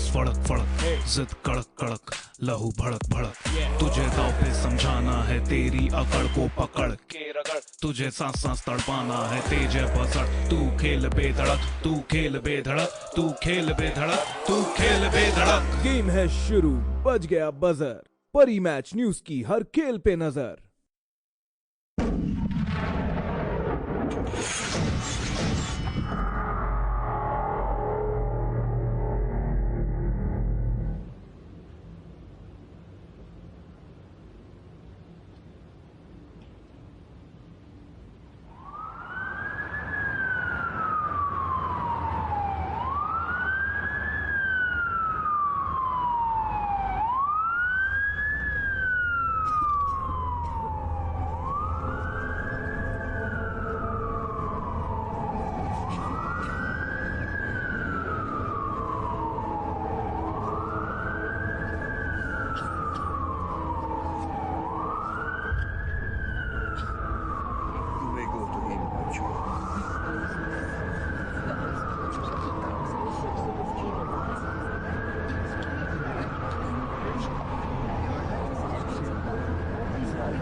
फड़क फड़क, जिद कड़क कड़क, लहू भड़क भड़क। तुझे दाव पे समझाना है, तेरी अकड़ को पकड़ के रगड़। तुझे सांस सांस तड़पाना है, तेज है बसड़। तू खेल बेधड़क, तू खेल बेधड़क, तू खेल बेधड़क, तू खेल बेधड़क। गेम है शुरू, बज गया बजर। परी मैच न्यूज की हर खेल पे नजर।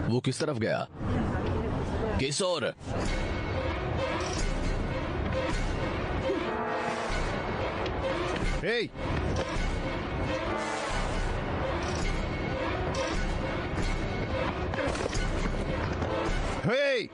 वो किस तरफ गया? किस ओर? Hey! Hey!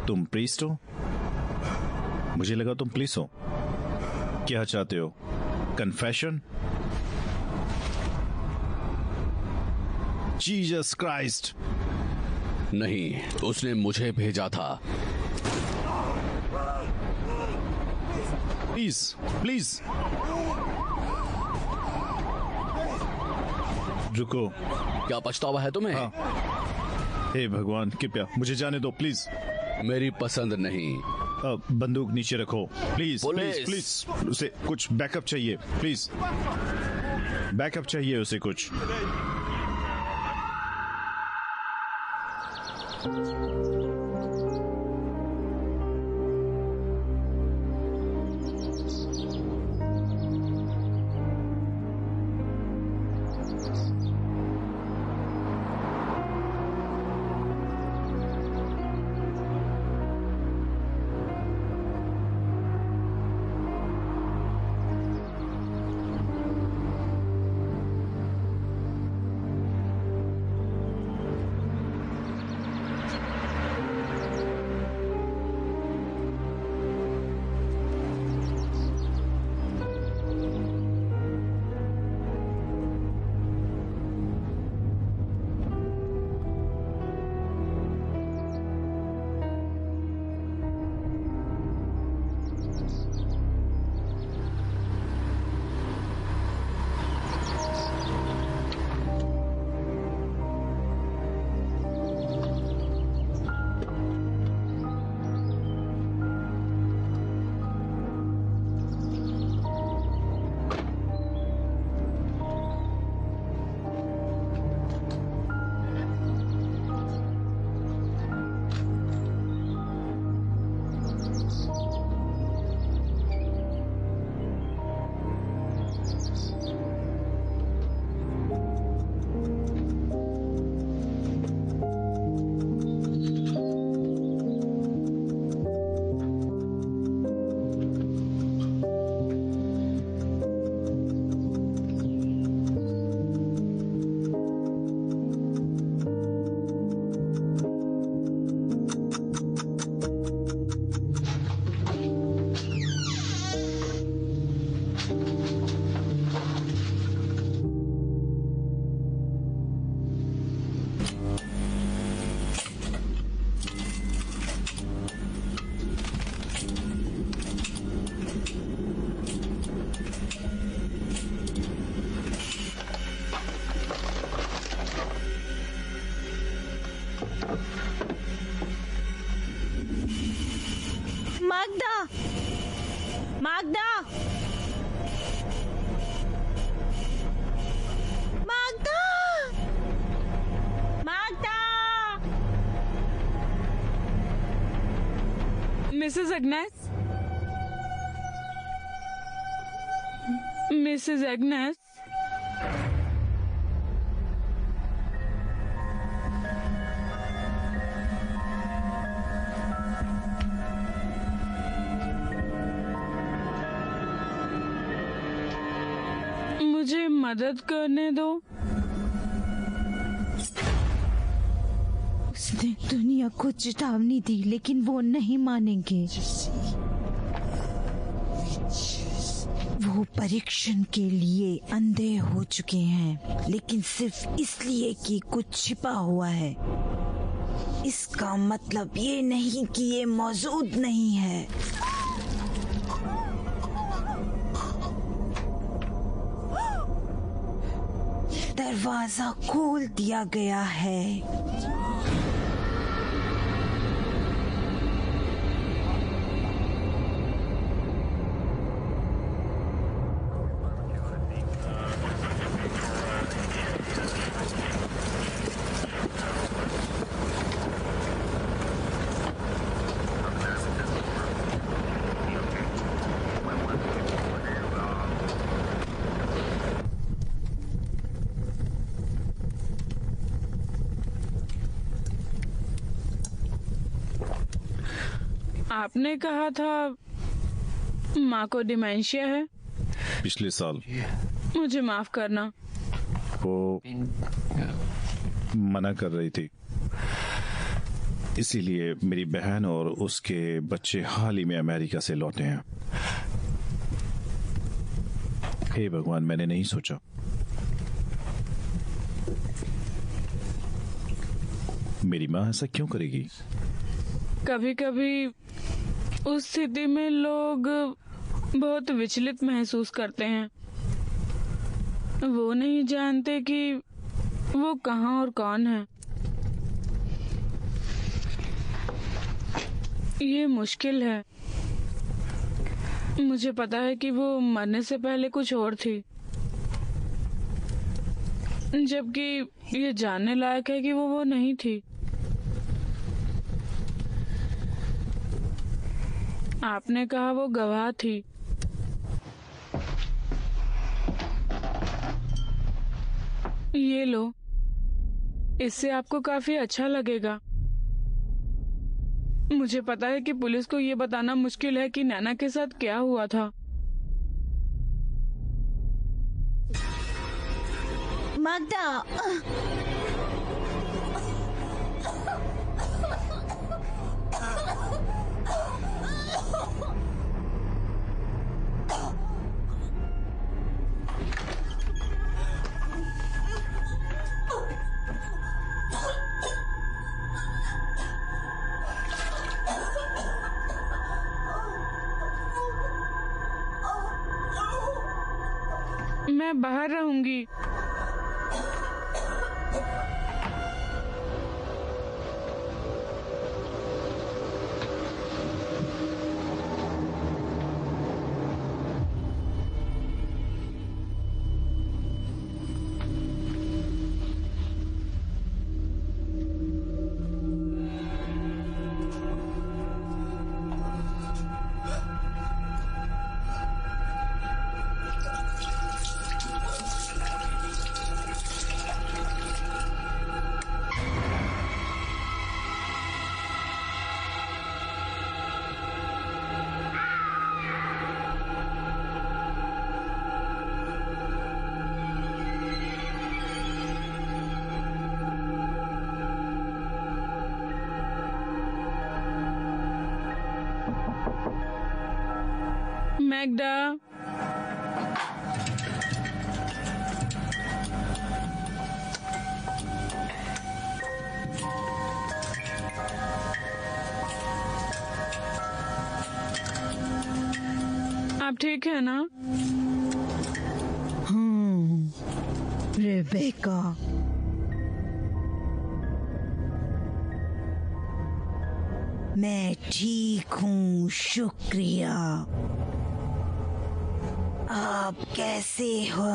तुम प्रीस्ट हो? मुझे लगा तुम पुलिस हो। क्या चाहते हो? कन्फेशन? Jesus Christ! नहीं, उसने मुझे भेजा था। प्लीज प्लीज रुको। क्या पछतावा है तुम्हें? हाँ। हे भगवान, कृपया मुझे जाने दो प्लीज। मेरी पसंद नहीं। बंदूक नीचे रखो प्लीज। पुलिस! प्लीज उसे कुछ बैकअप चाहिए प्लीज। बैकअप चाहिए उसे कुछ। मागदा, मागदा, मागदा, मागदा। मिसेस एग्नेस, मिसेस एग्नेस, मुझे मदद करने दो। उसने दुनिया को चेतावनी दी लेकिन वो नहीं मानेंगे। वो परीक्षण के लिए अंधे हो चुके हैं, लेकिन सिर्फ इसलिए कि कुछ छिपा हुआ है। इसका मतलब ये नहीं कि ये मौजूद नहीं है। दरवाजा खोल दिया गया है। आपने कहा था माँ को डिमेंशिया है। पिछले साल मुझे माफ करना। वो मना कर रही थी, इसीलिए मेरी बहन और उसके बच्चे हाल ही में अमेरिका से लौटे हैं। हे भगवान, मैंने नहीं सोचा। मेरी माँ ऐसा क्यों करेगी? कभी कभी उस स्थिति में लोग बहुत विचलित महसूस करते हैं। वो नहीं जानते कि वो कहाँ और कौन है। ये मुश्किल है। मुझे पता है कि वो मरने से पहले कुछ और थी, जबकि ये जानने लायक है कि वो नहीं थी। आपने कहा वो गवाह थी। ये लो, इससे आपको काफी अच्छा लगेगा। मुझे पता है कि पुलिस को ये बताना मुश्किल है कि नैना के साथ क्या हुआ था। मागदा, मैं बाहर रहूंगी। मैग्डा, आप ठीक है ना? रेबेका, मैं ठीक हूँ, शुक्रिया। आप कैसे हो?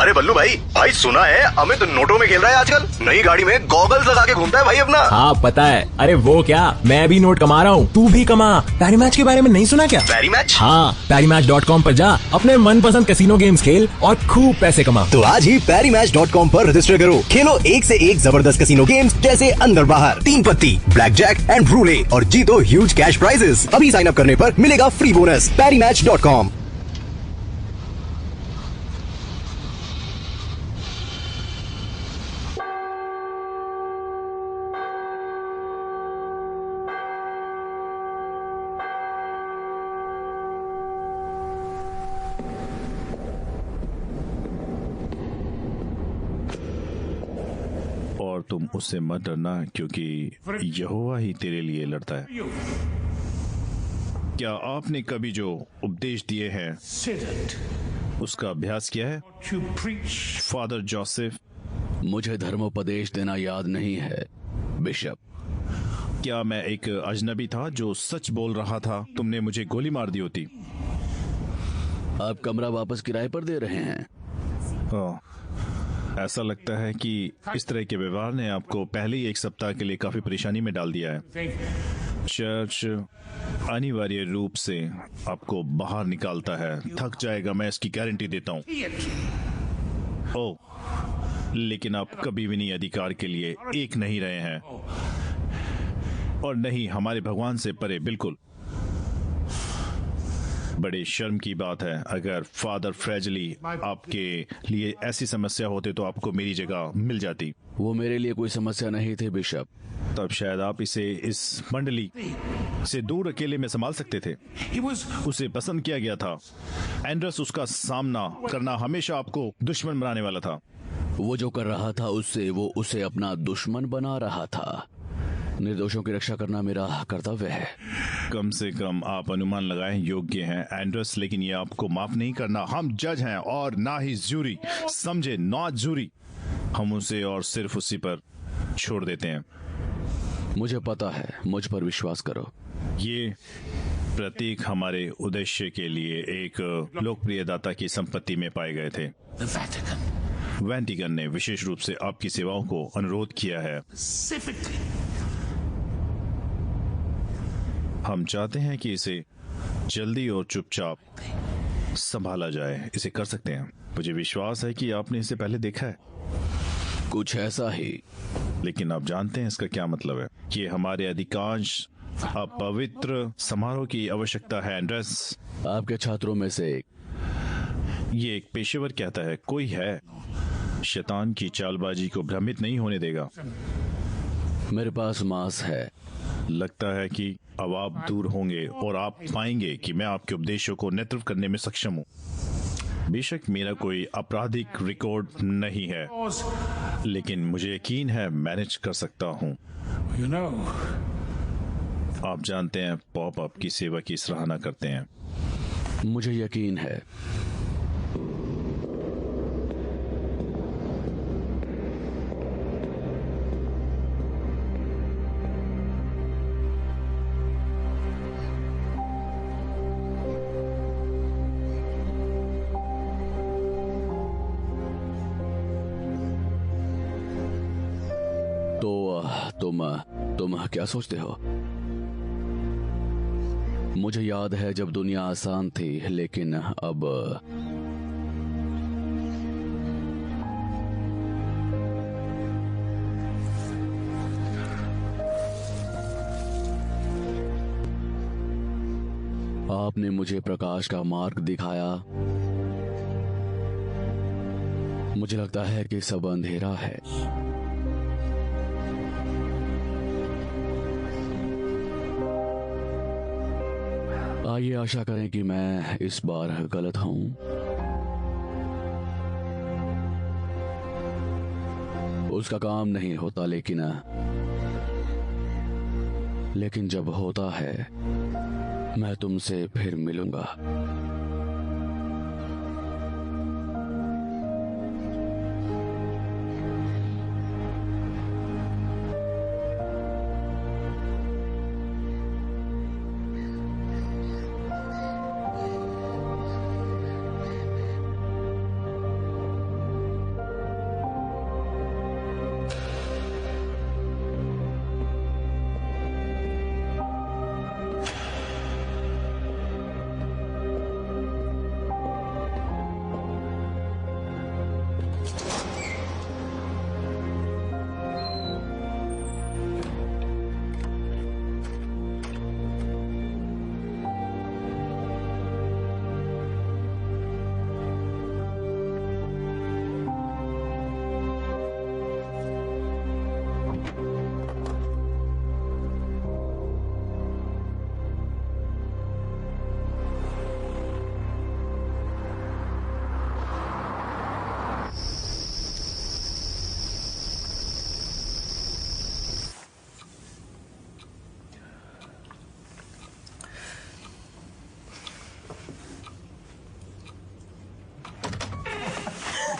अरे बल्लू भाई सुना है अमित नोटों में खेल रहा है आजकल। नई गाड़ी में गॉगल्स लगा के घूमता है भाई अपना। हाँ पता है। अरे वो क्या, मैं भी नोट कमा रहा हूँ, तू भी कमा। पैरी मैच के बारे में नहीं सुना क्या? पैरी मैच? हाँ, PariMatch.com पर जा, अपने मनपसंद कैसीनो गेम्स खेल और खूब पैसे कमा। तो आज ही PariMatch.com पर रजिस्टर करो, खेलो एक से एक जबरदस्त कैसीनो गेम्स जैसे अंदर बाहर, 3 पत्ती, ब्लैक जैक एंड रूले और जीतो ह्यूज कैश प्राइजेस। अभी साइन अप करने पर मिलेगा फ्री बोनस। PariMatch.com। और तुम उससे मत डरना, क्योंकि यहोवा ही तेरे लिए लड़ता है। क्या आपने कभी जो उपदेश दिए हैं उसका अभ्यास किया है, फादर जोसेफ? मुझे धर्मोपदेश देना याद नहीं है बिशप। क्या मैं एक अजनबी था जो सच बोल रहा था? तुमने मुझे गोली मार दी होती। आप कमरा वापस किराए पर दे रहे हैं? ऐसा लगता है कि इस तरह के व्यवहार ने आपको पहले ही 1 सप्ताह के लिए काफी परेशानी में डाल दिया है। चर्च अनिवार्य रूप से आपको बाहर निकालता है। थक जाएगा, मैं इसकी गारंटी देता हूँ। ओह, लेकिन आप कभी भी नहीं अधिकार के लिए एक नहीं रहे हैं, और नहीं हमारे भगवान से परे, बिल्कुल। बड़े शर्म की बात है, अगर फादर फ्रेजली आपके लिए ऐसी समस्या होते तो आपको मेरी जगह मिल जाती। वो मेरे लिए कोई समस्या नहीं थी बिशप। तब शायद आप इसे इस मंडली से दूर अकेले में संभाल सकते थे। उसे पसंद किया गया था। एंड्रस उसका सामना करना हमेशा आपको दुश्मन बनाने वाला था। वो जो कर रहा था उससे वो उसे अपना दुश्मन बना रहा था। निर्दोषों की रक्षा करना मेरा कर्तव्य है। कम से कम आप अनुमान लगाएं योग्य हैं एंड्रस, लेकिन ये आपको माफ नहीं करना। हम जज हैं और ना ही जूरी, समझे? Not jury. हम उसे और सिर्फ उसी पर छोड़ देते हैं। मुझे पता है, मुझ पर विश्वास करो। ये प्रतीक हमारे उद्देश्य के लिए एक लोकप्रिय दाता की संपत्ति में पाए गए थे। वेटिकन ने विशेष रूप से आपकी सेवाओं को अनुरोध किया है। हम चाहते हैं कि इसे जल्दी और चुपचाप संभाला जाए। इसे कर सकते हैं। मुझे विश्वास है कि आपने इसे पहले देखा है। कुछ ऐसा ही। लेकिन आप जानते हैं इसका क्या मतलब है? कि हमारे अधिकांश अपवित्र समारोह की आवश्यकता है एंड्रस। आपके छात्रों में से एक। ये एक पेशेवर कहता है, कोई है शैतान की चालबाजी को भ्रमित नहीं होने देगा। मेरे पास मांस है। लगता है कि अब आप दूर होंगे और आप पाएंगे कि मैं आपके उपदेशों को नेतृत्व करने में सक्षम हूँ। बेशक मेरा कोई आपराधिक रिकॉर्ड नहीं है, लेकिन मुझे यकीन है मैनेज कर सकता हूँ। आप जानते हैं पॉप आपकी सेवा की सराहना करते हैं। मुझे यकीन है। तुम क्या सोचते हो? मुझे याद है जब दुनिया आसान थी, लेकिन अब आपने मुझे प्रकाश का मार्ग दिखाया। मुझे लगता है कि सब अंधेरा है। आइए आशा करें कि मैं इस बार गलत हूं। उसका काम नहीं होता, लेकिन जब होता है मैं तुमसे फिर मिलूंगा।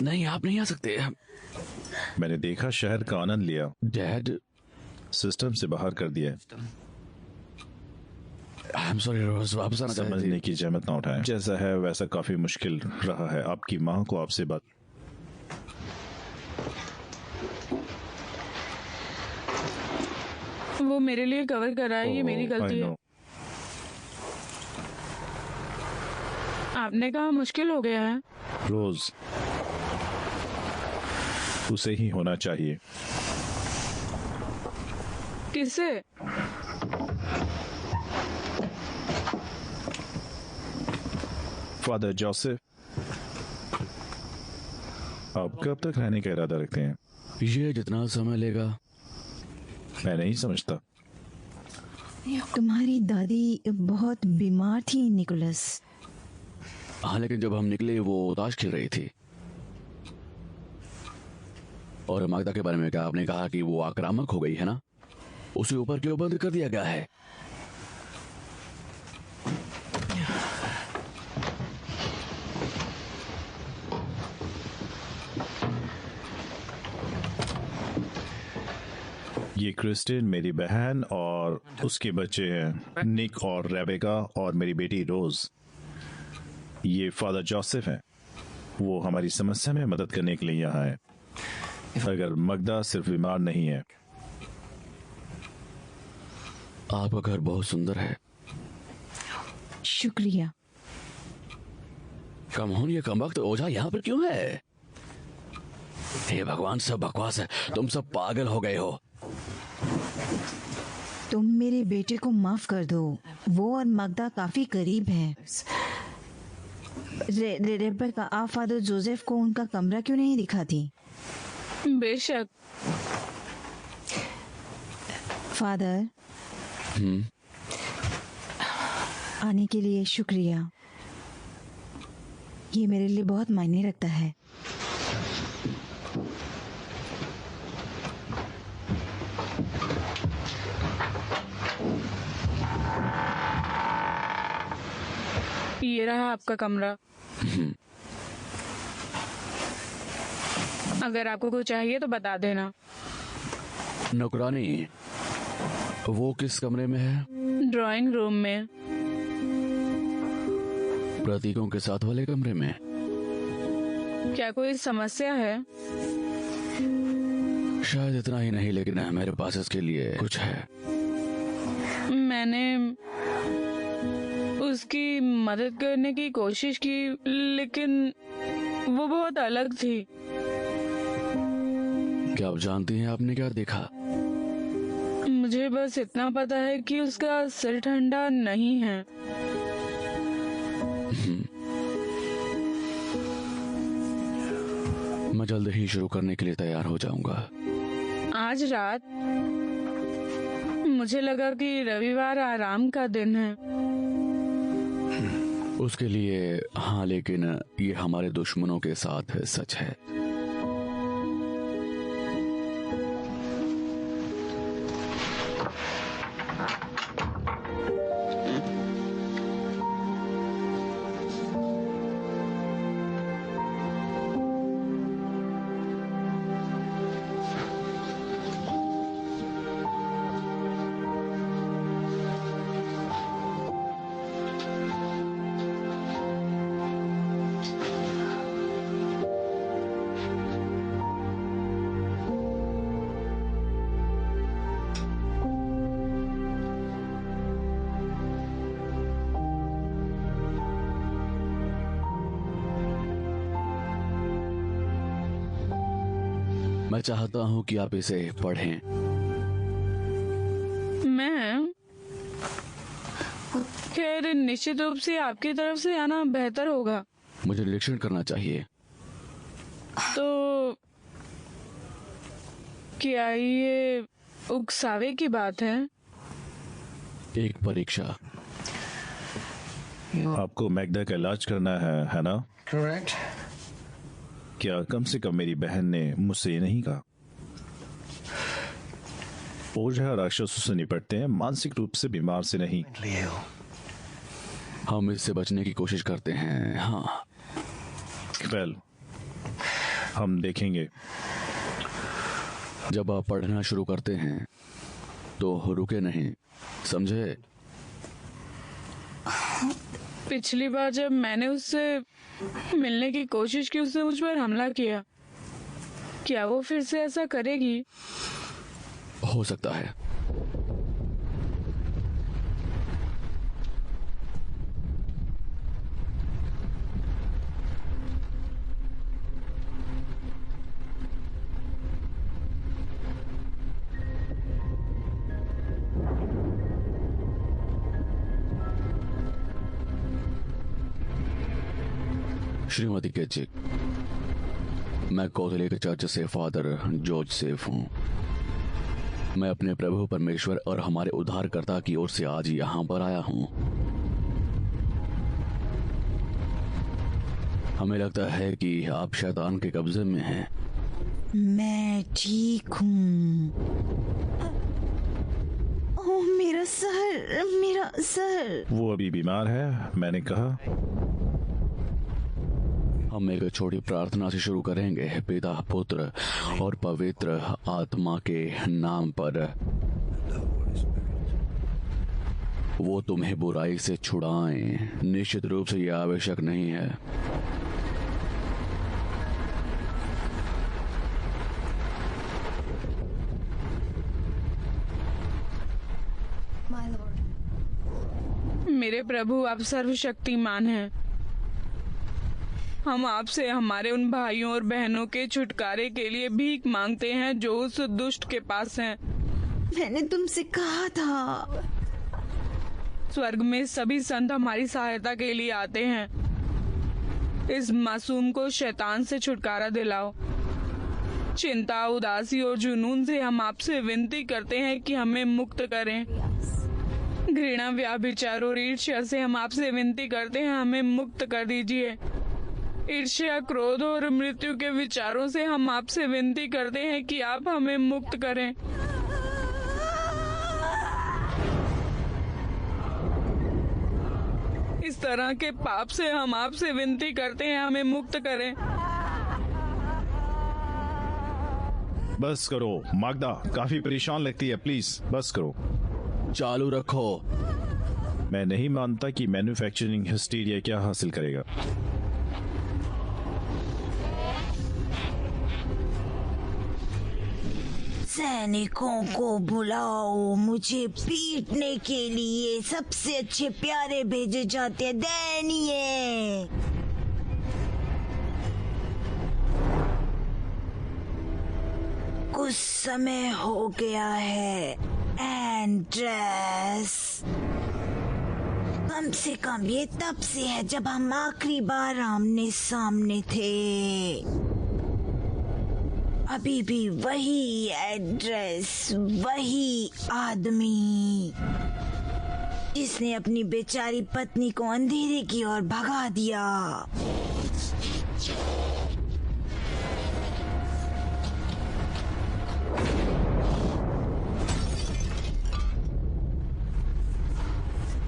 नहीं, आप नहीं आ सकते। मैंने देखा, शहर का आनंद लिया। डैड, सिस्टम से बाहर कर दिया। I'm sorry, रोज, वापस आना चाहते थे। समझने की जहमत ना उठाएं। जैसा है वैसा काफी मुश्किल रहा है। आपकी माँ को आपसे बात वो मेरे लिए कवर कर रहा है, ये मेरी गलती है। आपने कहा मुश्किल हो गया है। रोज, उसे ही होना चाहिए। किसे? फादर जोसेफ, आप कब तक रहने का इरादा रखते हैं? ये जितना समय लेगा। मैं नहीं समझता। तुम्हारी दादी बहुत बीमार थी निकोलस। हाँ, लेकिन जब हम निकले वो ताश खेल रही थी। और मागदा के बारे में क्या आपने कहा कि वो आक्रामक हो गई है ना? उसे ऊपर क्यों बंद कर दिया गया है? ये क्रिस्टिन मेरी बहन और उसके बच्चे हैं, निक और रेबेका, और मेरी बेटी रोज। ये फादर जोसेफ हैं। वो हमारी समस्या में मदद करने के लिए यहाँ है। अगर मगदा सिर्फ बीमार नहीं है। आपका घर बहुत सुंदर है। शुक्रिया। कमोन, ये कमबख्त ओझा यहाँ पर क्यों है? हे भगवान, सब बकवास है। तुम सब पागल हो गए हो। तुम मेरे बेटे को माफ कर दो। वो और मगदा काफी करीब हैं। रेबेका, आप फादर जोसेफ को उनका कमरा क्यों नहीं दिखाती? बेशक। फादर, आने के लिए शुक्रिया। ये मेरे लिए बहुत मायने रखता है। ये रहा आपका कमरा। अगर आपको कुछ चाहिए तो बता देना। नौकरानी, वो किस कमरे में है? ड्राइंग रूम में। प्रतीकों के साथ वाले कमरे में? क्या कोई समस्या है? शायद इतना ही नहीं, लेकिन मेरे पास इसके लिए कुछ है। मैंने उसकी मदद करने की कोशिश की, लेकिन वो बहुत अलग थी। क्या आप जानती हैं आपने क्या देखा? मुझे बस इतना पता है कि उसका सिर ठंडा नहीं है। मैं जल्द ही शुरू करने के लिए तैयार हो जाऊंगा। आज रात मुझे लगा कि रविवार आराम का दिन है। उसके लिए हाँ, लेकिन ये हमारे दुश्मनों के साथ सच है। मैं चाहता हूं कि आप इसे पढ़ें। मैं खैर निश्चित रूप से आपकी तरफ से आना बेहतर होगा। मुझे निरीक्षण करना चाहिए। तो क्या ये उकसावे की बात है? एक परीक्षा। आपको मैग्दा का इलाज करना है ना? करेक्ट। क्या कम से कम मेरी बहन ने मुझसे ये नहीं कहा? ओझा राक्षसों से निपटते हैं, मानसिक रूप से बीमार से नहीं। हम इससे बचने की कोशिश करते हैं। हाँ, वेल, हम देखेंगे। जब आप पढ़ना शुरू करते हैं तो रुके नहीं, समझे? पिछली बार जब मैंने उससे मिलने की कोशिश की, उसने मुझ पर हमला किया। क्या वो फिर से ऐसा करेगी? हो सकता है। श्रीमती केचिक, मैं कौथले के चर्च से फादर जॉर्ज सेफ हूँ। मैं अपने प्रभु परमेश्वर और हमारे उद्धारकर्ता की ओर से आज यहाँ पर आया हूँ। हमें लगता है कि आप शैतान के कब्जे में हैं। मैं ठीक हूँ। ओह, मेरा सर। वो अभी बीमार है, मैंने कहा। हम एक छोटी प्रार्थना से शुरू करेंगे। पिता, पुत्र और पवित्र आत्मा के नाम पर। वो तुम्हें बुराई से छुड़ाएं। निश्चित रूप से यह आवश्यक नहीं है। मेरे प्रभु, आप सर्वशक्तिमान हैं। हम आपसे हमारे उन भाइयों और बहनों के छुटकारे के लिए भीख मांगते हैं जो उस दुष्ट के पास हैं। मैंने तुमसे कहा था। स्वर्ग में सभी संत हमारी सहायता के लिए आते हैं। इस मासूम को शैतान से छुटकारा दिलाओ। चिंता, उदासी और जुनून से हम आपसे विनती करते हैं कि हमें मुक्त करें। घृणा, व्याभिचार और ईर्ष्या से हम आपसे विनती करते हैं, हमें मुक्त कर दीजिए। ईर्ष्या, क्रोध और मृत्यु के विचारों से हम आपसे विनती करते हैं कि आप हमें मुक्त करें। इस तरह के पाप से हम आपसे विनती करते हैं, हमें मुक्त करें। बस करो मागदा, काफी परेशान लगती है, प्लीज बस करो। चालू रखो। मैं नहीं मानता कि मैन्युफैक्चरिंग हिस्टीरिया क्या हासिल करेगा। सैनिकों को बुलाओ, मुझे पीटने के लिए सबसे अच्छे प्यारे भेजे जाते हैं। दैनिये, कुछ समय हो गया है एंड्रेस। कम से कम ये तब से है जब हम आखिरी बार आमने सामने थे। अभी भी वही एड्रेस, वही आदमी जिसने अपनी बेचारी पत्नी को अंधेरे की ओर भगा दिया।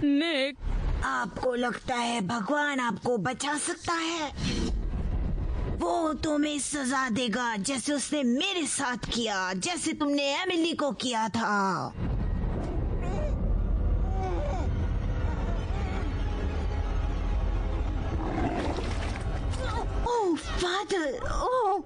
निक, आपको लगता है भगवान आपको बचा सकता है? वो तुम्हें सजा देगा जैसे उसने मेरे साथ किया, जैसे तुमने एमिली को किया था। ओह फादर, ओह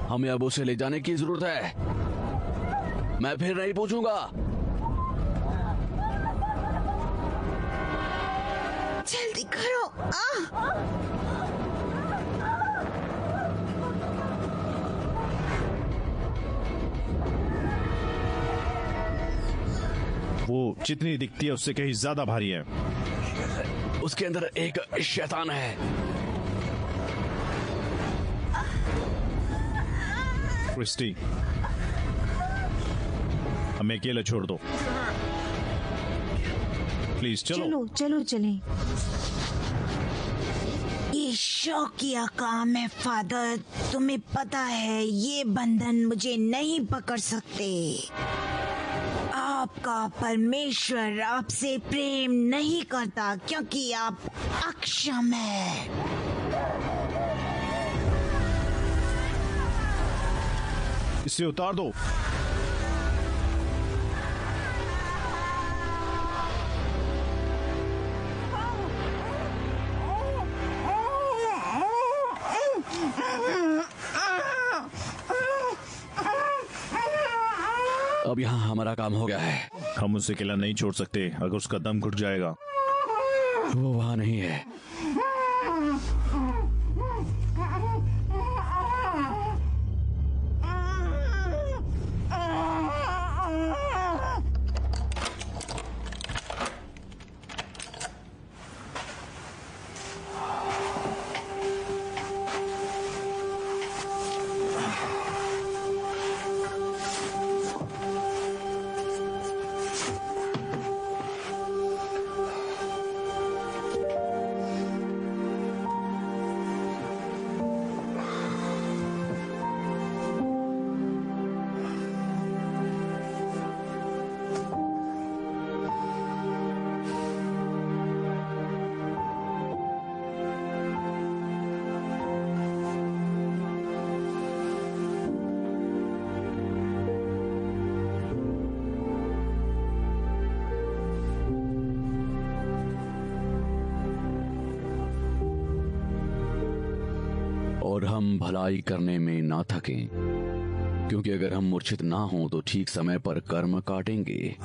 हमें अब उसे ले जाने की जरूरत है। मैं फिर नहीं पूछूंगा। जल्दी करो। वो जितनी दिखती है उससे कहीं ज्यादा भारी है। उसके अंदर एक शैतान है। क्रिस्टी, हमें अकेला छोड़ दो प्लीज। चलो चलो चलें। ये शौकिया काम है फादर, तुम्हें पता है ये बंधन मुझे नहीं पकड़ सकते। आपका परमेश्वर आपसे प्रेम नहीं करता क्योंकि आप अक्षम है। इसे उतार दो। अब यहाँ हमारा काम हो गया है। हम उसे अकेला नहीं छोड़ सकते, अगर उसका दम घुट जाएगा। वो वहाँ नहीं है। और हम भलाई करने में ना थकें। क्योंकि अगर हम मूर्छित ना हों तो ठीक समय पर कर्म काटेंगे।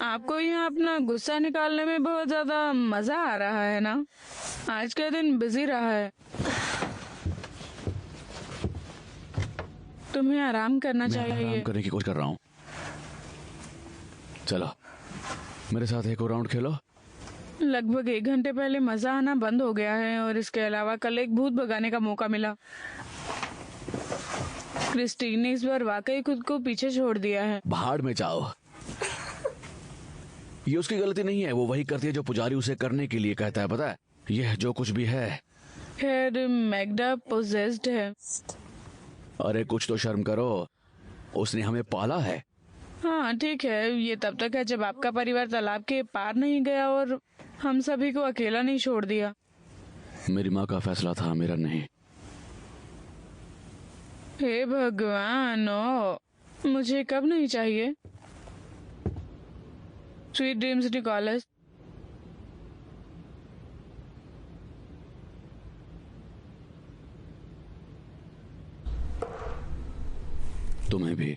आपको यहाँ अपना गुस्सा निकालने में बहुत ज्यादा मजा आ रहा है ना? आज का दिन बिजी रहा है। तुम्हें आराम करना मैं चाहिए। आराम करने की कोशिश कर रहा हूँ। चलो मेरे साथ एक और राउंड खेलो। लगभग 1 घंटे पहले मजा आना बंद हो गया है और इसके अलावा कल एक भूत भगाने का मौका मिला। क्रिस्टीन ने इस बार वाकई खुद को पीछे छोड़ दिया है। भाड़ में जाओ। ये उसकी गलती नहीं है, वो वही करती है जो पुजारी उसे करने के लिए कहता है, पता है? यह जो कुछ भी है। खैर मैग्डा पोजेस्ड है। अरे कुछ तो शर्म करो, उसने हमें पाला है। हाँ ठीक है, ये तब तक है जब आपका परिवार तालाब के पार नहीं गया और हम सभी को अकेला नहीं छोड़ दिया। मेरी माँ का फैसला था, मेरा नहीं। हे भगवान, ओ मुझे कब नहीं चाहिए। Sweet dreams Nicholas. तुम्हें भी।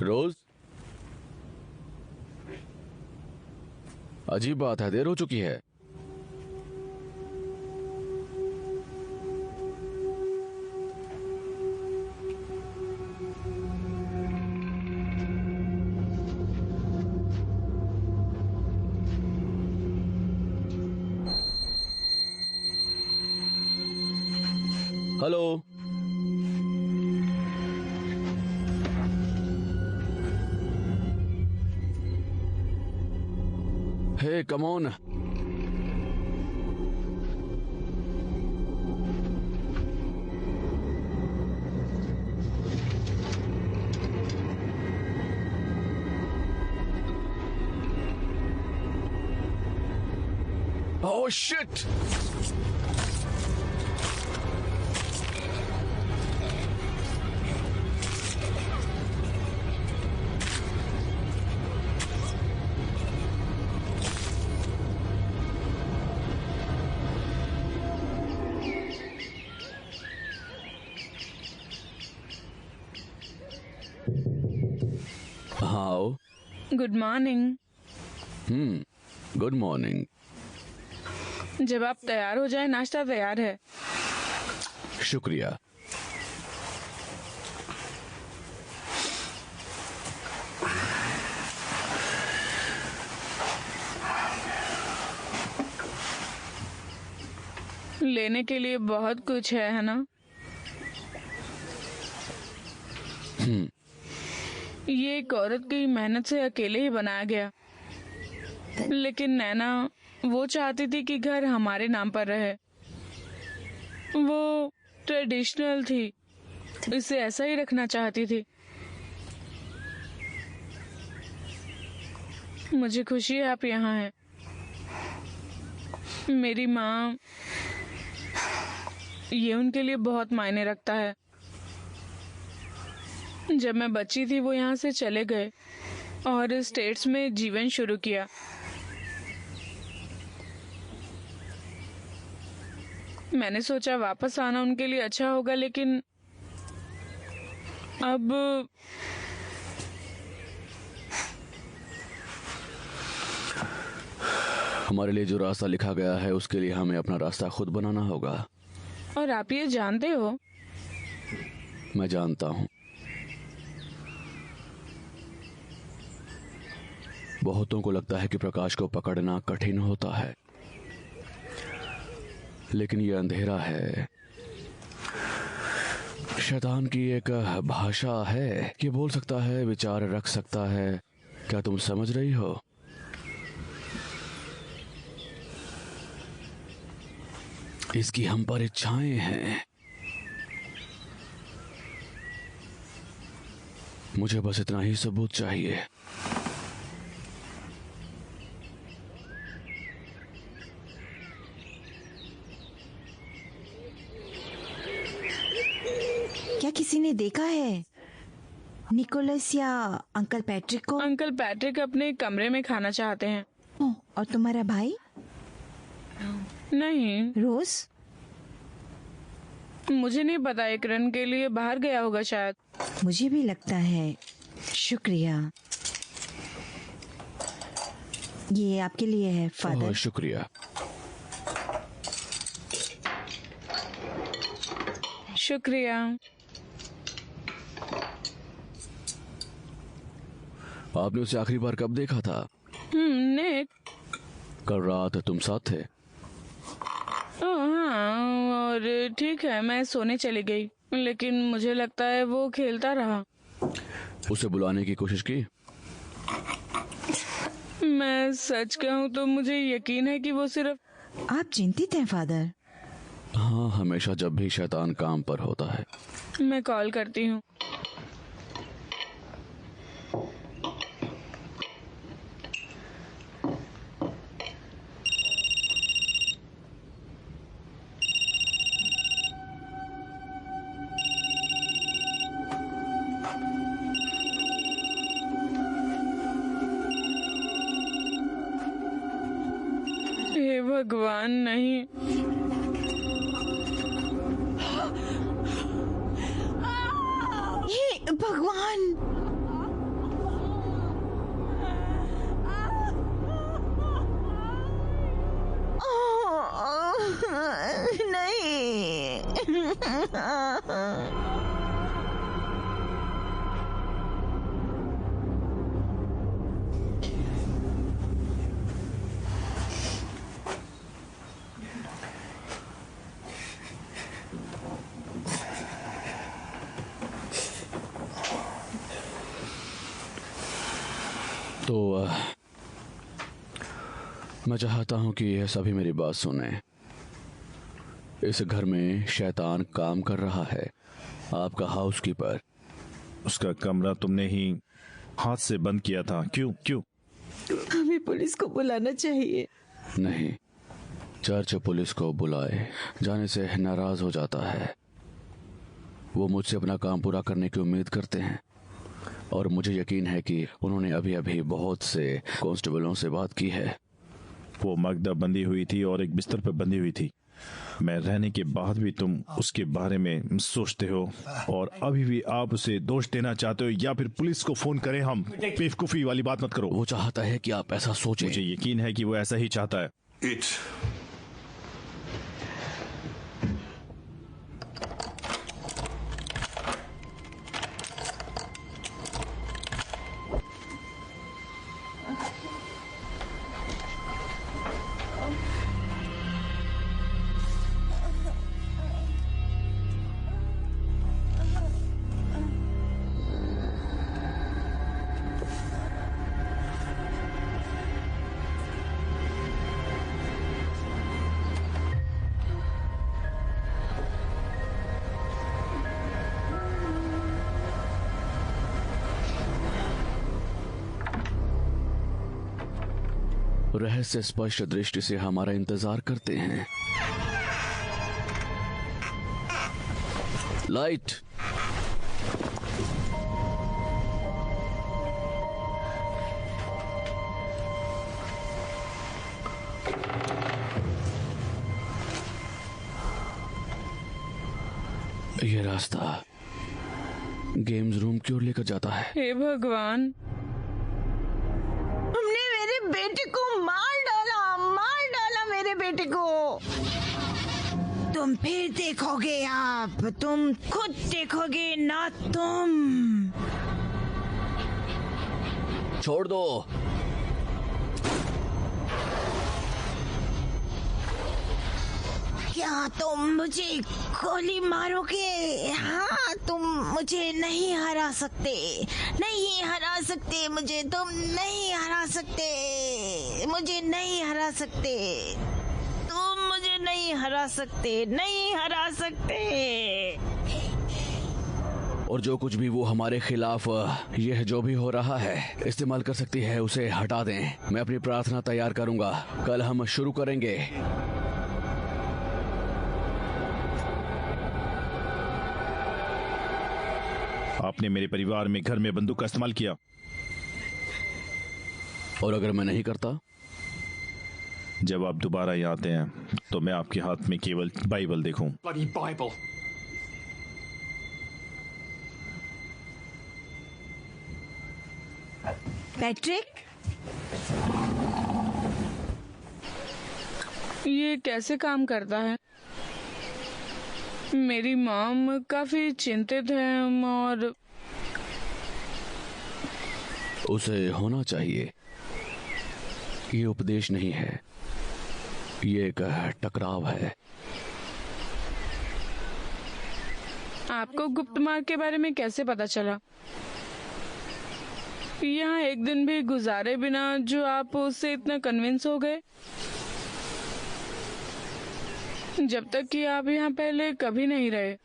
रोज, अजीब बात है, देर हो चुकी है। Hello. Hey come on. Oh shit! How? Good morning. Good morning. जब आप तैयार हो जाए, नाश्ता तैयार है। शुक्रिया। लेने के लिए बहुत कुछ है ना? ये एक औरत की मेहनत से अकेले ही बनाया गया, लेकिन नैना वो चाहती थी कि घर हमारे नाम पर रहे। वो ट्रेडिशनल थी, इसे ऐसा ही रखना चाहती थी। मुझे खुशी है आप यहाँ हैं। मेरी माँ, ये उनके लिए बहुत मायने रखता है। जब मैं बच्ची थी वो यहाँ से चले गए और स्टेट्स में जीवन शुरू किया। मैंने सोचा वापस आना उनके लिए अच्छा होगा, लेकिन अब हमारे लिए जो रास्ता लिखा गया है उसके लिए हमें अपना रास्ता खुद बनाना होगा। और आप ये जानते हो? मैं जानता हूँ। बहुतों को लगता है कि प्रकाश को पकड़ना कठिन होता है, लेकिन यह अंधेरा है। शैतान की एक भाषा है कि बोल सकता है, विचार रख सकता है। क्या तुम समझ रही हो? इसकी हम पर इच्छाएं हैं। मुझे बस इतना ही सबूत चाहिए। क्या किसी ने देखा है निकोलस या अंकल पैट्रिक को? अंकल पैट्रिक अपने कमरे में खाना चाहते हैं। ओह, और तुम्हारा भाई? नहीं, रोज? मुझे नहीं पता, एक रन के लिए बाहर गया होगा शायद। मुझे भी लगता है। शुक्रिया, ये आपके लिए है फादर। शुक्रिया। शुक्रिया। आपने उसे आखिरी बार कब देखा था? निक। कल रात तुम साथ थे? हाँ, और ठीक है, मैं सोने चली गई, लेकिन मुझे लगता है वो खेलता रहा। उसे बुलाने की कोशिश की? मैं सच कहूँ तो मुझे यकीन है कि वो सिर्फ। आप चिंतित हैं फादर? हाँ, हमेशा जब भी शैतान काम पर होता है। मैं कॉल करती हूँ। हे भगवान, नहीं। हे भगवान! नहीं। तो मैं चाहता हूं कि यह सभी मेरी बात सुने। इस घर में शैतान काम कर रहा है। आपका हाउसकीपर। उसका कमरा तुमने ही हाथ से बंद किया था। क्यों क्यों? हमें पुलिस को बुलाना चाहिए। नहीं, चर्च पुलिस को बुलाए जाने से नाराज हो जाता है। वो मुझसे अपना काम पूरा करने की उम्मीद करते हैं, और मुझे यकीन है कि उन्होंने अभी अभी बहुत से कांस्टेबलों से बात की है। वो मगदा बंधी हुई थी और एक बिस्तर पर बंधी हुई थी। मैं रहने के बाद भी तुम उसके बारे में सोचते हो, और अभी भी आप उसे दोष देना चाहते हो, या फिर पुलिस को फोन करें हम? बेवकूफी वाली बात मत करो। वो चाहता है कि आप ऐसा सोचें। मुझे यकीन है कि वो ऐसा ही चाहता है। रहस्य स्पष्ट दृष्टि से हमारा इंतजार करते हैं। लाइट। ये रास्ता गेम्स रूम की ओर लेकर जाता है। हे भगवान, हमने मेरे बेटे को मार डाला मेरे बेटे को। तुम फिर देखोगे, आप तुम खुद देखोगे ना। तुम छोड़ दो। क्या तुम मुझे गोली मारोगे? हाँ, तुम मुझे नहीं हरा सकते, नहीं हरा सकते मुझे। तुम नहीं हरा सकते मुझे, नहीं हरा सकते तुम मुझे, नहीं हरा सकते, नहीं हरा सकते। और जो कुछ भी वो हमारे खिलाफ यह जो भी हो रहा है इस्तेमाल कर सकती है, उसे हटा दें। मैं अपनी प्रार्थना तैयार करूंगा। कल हम शुरू करेंगे। आपने मेरे परिवार में घर में बंदूक का इस्तेमाल किया। और अगर मैं नहीं करता? जब आप दोबारा यहाँ आते हैं तो मैं आपके हाथ में केवल बाइबल देखूं। पैट्रिक, ये कैसे काम करता है? मेरी मॉम काफी चिंतित है और उसे होना चाहिए। ये उपदेश नहीं है, ये एक टकराव है। आपको गुप्त मार्ग के बारे में कैसे पता चला? यहाँ एक दिन भी गुजारे बिना जो आप उससे इतना कन्विंस हो गए, जब तक कि आप यहाँ पहले कभी नहीं रहे।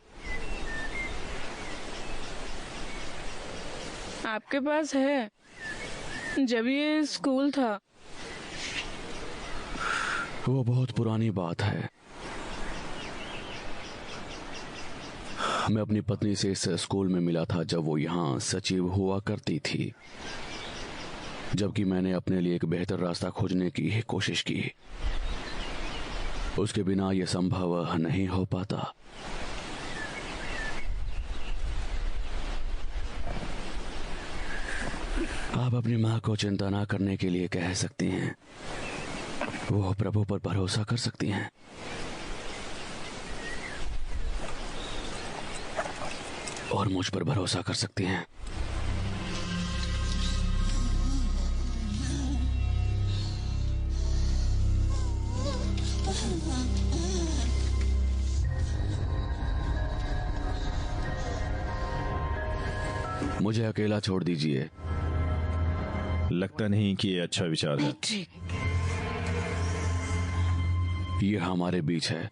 आपके पास है जब ये स्कूल था। वो बहुत पुरानी बात है। मैं अपनी पत्नी से इस स्कूल में मिला था जब वो यहाँ सचिव हुआ करती थी, जबकि मैंने अपने लिए एक बेहतर रास्ता खोजने की कोशिश की। उसके बिना यह संभव नहीं हो पाता। आप अपनी माँ को चिंता ना करने के लिए कह सकती हैं। वो प्रभु पर भरोसा कर सकती हैं। और मुझ पर भरोसा कर सकती हैं। मुझे अकेला छोड़ दीजिए। लगता नहीं कि ये अच्छा विचार है। ये हमारे बीच है।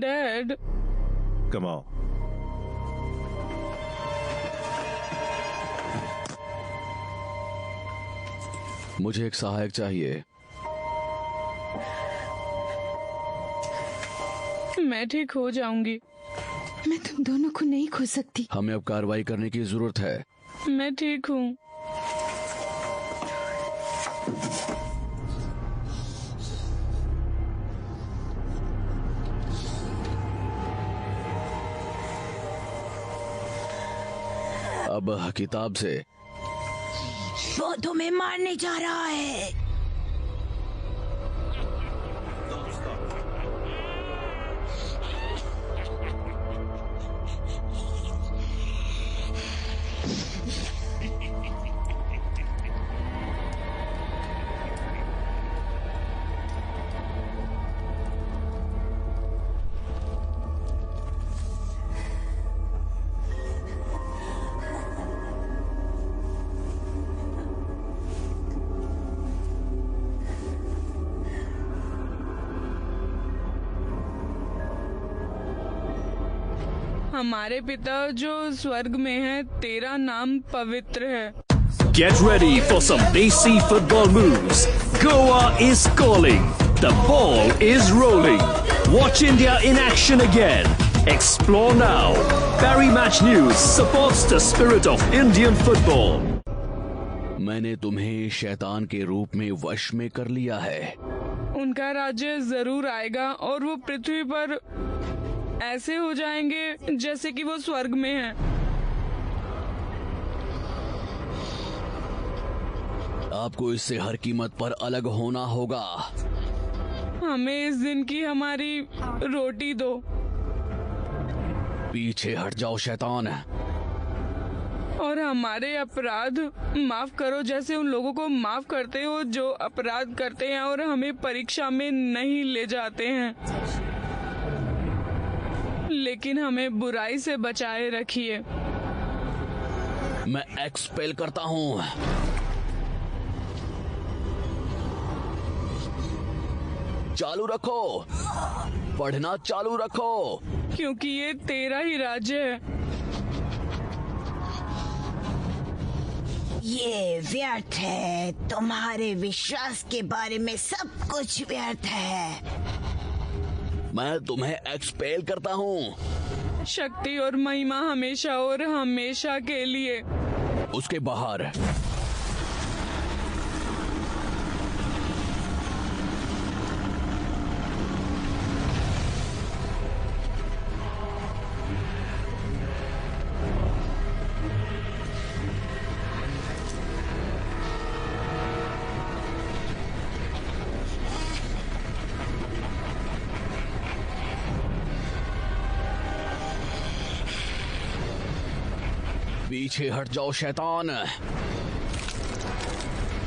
डैड, कमाओ। मुझे एक सहायक चाहिए। मैं ठीक हो जाऊंगी। मैं तुम दोनों को नहीं खो सकती। हमें अब कार्रवाई करने की जरूरत है। मैं ठीक हूँ। अब किताब से। वो तुम्हें मारने जा रहा है। हमारे पिता जो स्वर्ग में है, तेरा नाम पवित्र है। Get ready for some desi football moves. Goa is calling. The ball is rolling. Watch India in action again. Explore now. Barry Match News supports the spirit of Indian football. मैंने तुम्हें शैतान के रूप में वश में कर लिया है। उनका राज्य जरूर आएगा और वो पृथ्वी पर ऐसे हो जाएंगे जैसे कि वो स्वर्ग में है। आपको इससे हर कीमत पर अलग होना होगा। हमें इस दिन की हमारी रोटी दो। पीछे हट जाओ शैतान। और हमारे अपराध माफ करो जैसे उन लोगों को माफ करते हो जो अपराध करते हैं, और हमें परीक्षा में नहीं ले जाते हैं, लेकिन हमें बुराई से बचाए रखिए। मैं एक्सपेल करता हूँ। चालू रखो, पढ़ना चालू रखो, क्योंकि ये तेरा ही राज्य है। ये व्यर्थ है। तुम्हारे विश्वास के बारे में सब कुछ व्यर्थ है। मैं तुम्हें एक्सपेल करता हूँ। शक्ति और महिमा हमेशा और हमेशा के लिए। उसके बाहर पीछे हट जाओ शैतान,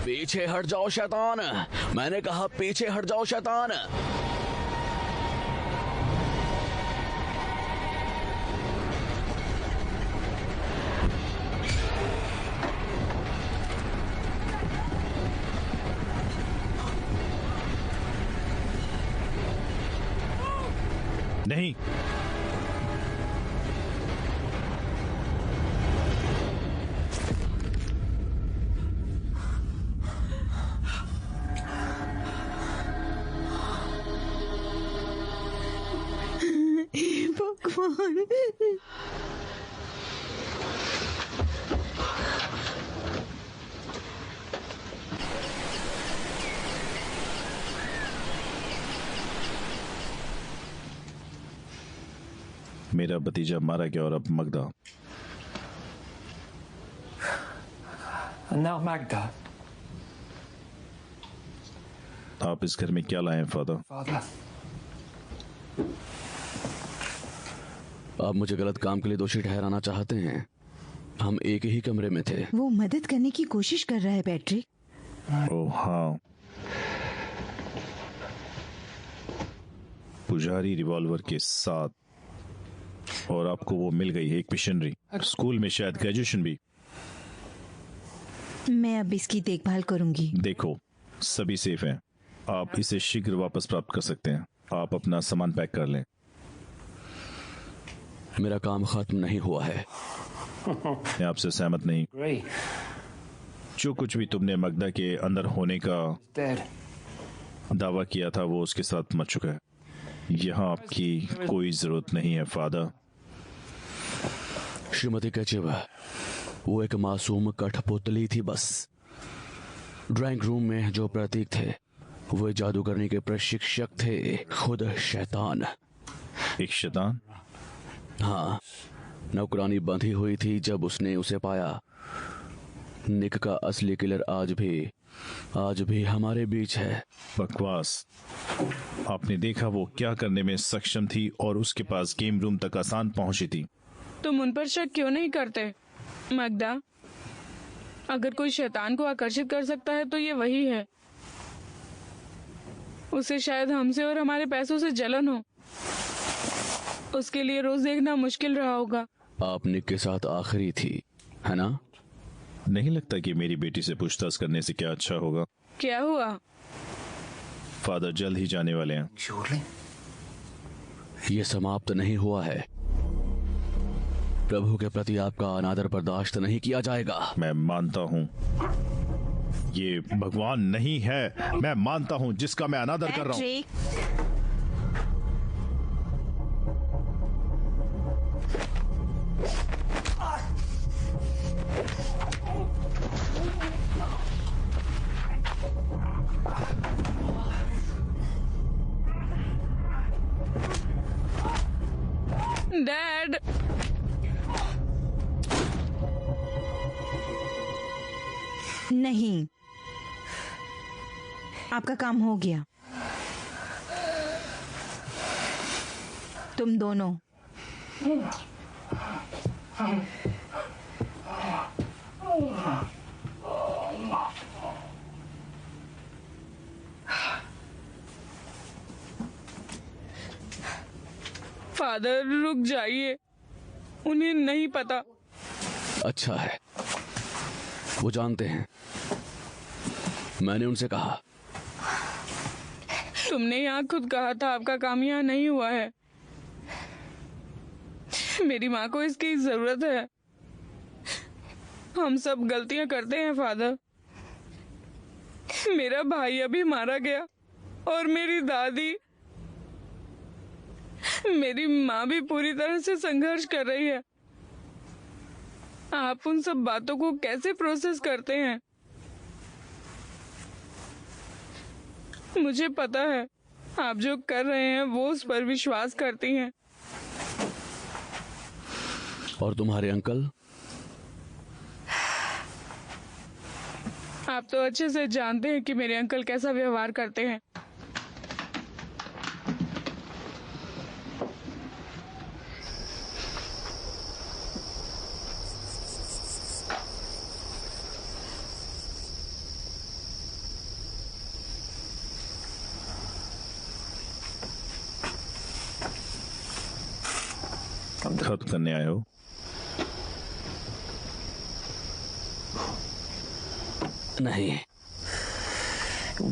पीछे हट जाओ शैतान, मैंने कहा पीछे हट जाओ शैतान। नहीं, भगवान। मेरा भतीजा मारा गया और अब मगदा। Now Magda. आप इस घर में क्या लाए हैं फादर? Father. आप मुझे गलत काम के लिए दोषी ठहराना चाहते हैं। हम एक ही कमरे में थे। वो मदद करने की कोशिश कर रहा है पैट्रिक। ओह हाँ, पुजारी रिवॉल्वर के साथ, और आपको वो मिल गई एक मिशनरी, स्कूल में शायद ग्रेजुएशन भी। मैं अब इसकी देखभाल करूंगी। देखो, सभी सेफ हैं। आप इसे शीघ्र वापस प्राप्त कर सकते हैं। आप अपना सामान पैक कर लें। मेरा काम खत्म नहीं हुआ है। मैं आपसे सहमत नहीं। जो कुछ भी तुमने मगदा के अंदर होने का दावा किया था वो उसके साथ मर चुका है। यहाँ आपकी कोई जरूरत नहीं है फादर। श्रीमती कैचेव, वो एक मासूम कठपुतली थी बस। ड्राइंग रूम में जो प्रतीक थे वो जादूगरनी के प्रशिक्षक थे, खुद शैतान। एक शैतान? हाँ, नौकरानी बंधी हुई थी जब उसने उसे पाया। निक का असली किलर आज भी हमारे बीच है। बकवास। आपने देखा वो क्या करने में सक्षम थी और उसके पास गेम रूम तक आसान पहुंची थी। तुम उन पर शक क्यों नहीं करते मगदा? अगर कोई शैतान को आकर्षित कर सकता है तो ये वही है। उसे शायद हमसे और हमारे पैसों से जलन हो। उसके लिए रोज देखना मुश्किल रहा होगा। आप निक के साथ आखिरी थी, है ना? नहीं लगता कि मेरी बेटी से पूछताछ करने से क्या अच्छा होगा। क्या हुआ? फादर जल्द ही जाने वाले हैं। ये समाप्त नहीं हुआ है। प्रभु के प्रति आपका अनादर बर्दाश्त नहीं किया जाएगा। मैं मानता हूँ ये भगवान नहीं है। मैं मानता हूँ जिसका मैं अनादर कर रहा हूँ। डैड, नहीं, आपका काम हो गया। तुम दोनों फादर रुक जाइए, उन्हें नहीं पता। अच्छा है, वो जानते हैं। मैंने उनसे कहा। तुमने यहाँ खुद कहा था आपका काम यहाँ नहीं हुआ है। मेरी माँ को इसकी जरूरत है। हम सब गलतियां करते हैं फादर। मेरा भाई अभी मारा गया और मेरी दादी मेरी माँ भी पूरी तरह से संघर्ष कर रही है। आप उन सब बातों को कैसे प्रोसेस करते हैं? मुझे पता है आप जो कर रहे हैं वो उस पर विश्वास करती हैं। और तुम्हारे अंकल? आप तो अच्छे से जानते हैं कि मेरे अंकल कैसा व्यवहार करते हैं। खत्म करने आए हो? नहीं,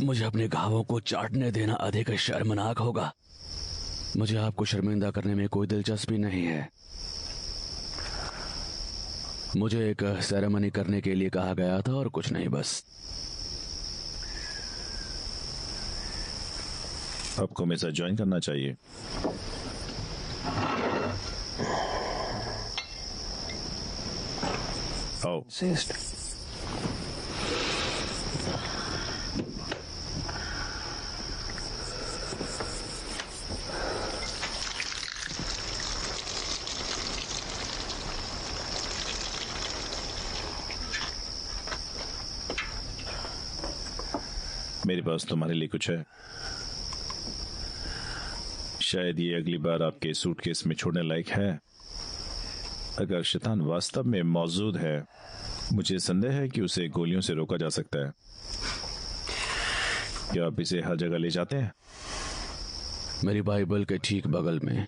मुझे अपने घावों को चाटने देना अधिक शर्मनाक होगा। मुझे आपको शर्मिंदा करने में कोई दिलचस्पी नहीं है। मुझे एक सेरेमनी करने के लिए कहा गया था और कुछ नहीं, बस। आपको मेरे साथ ज्वाइन करना चाहिए। आओ। मेरे पास तुम्हारे लिए कुछ है। शायद ये अगली बार आपके सूटकेस में छोड़ने लायक है। अगर शैतान वास्तव में मौजूद है, मुझे संदेह है कि उसे गोलियों से रोका जा सकता है। क्या आप इसे हर जगह ले जाते हैं? मेरी बाइबल के ठीक बगल में।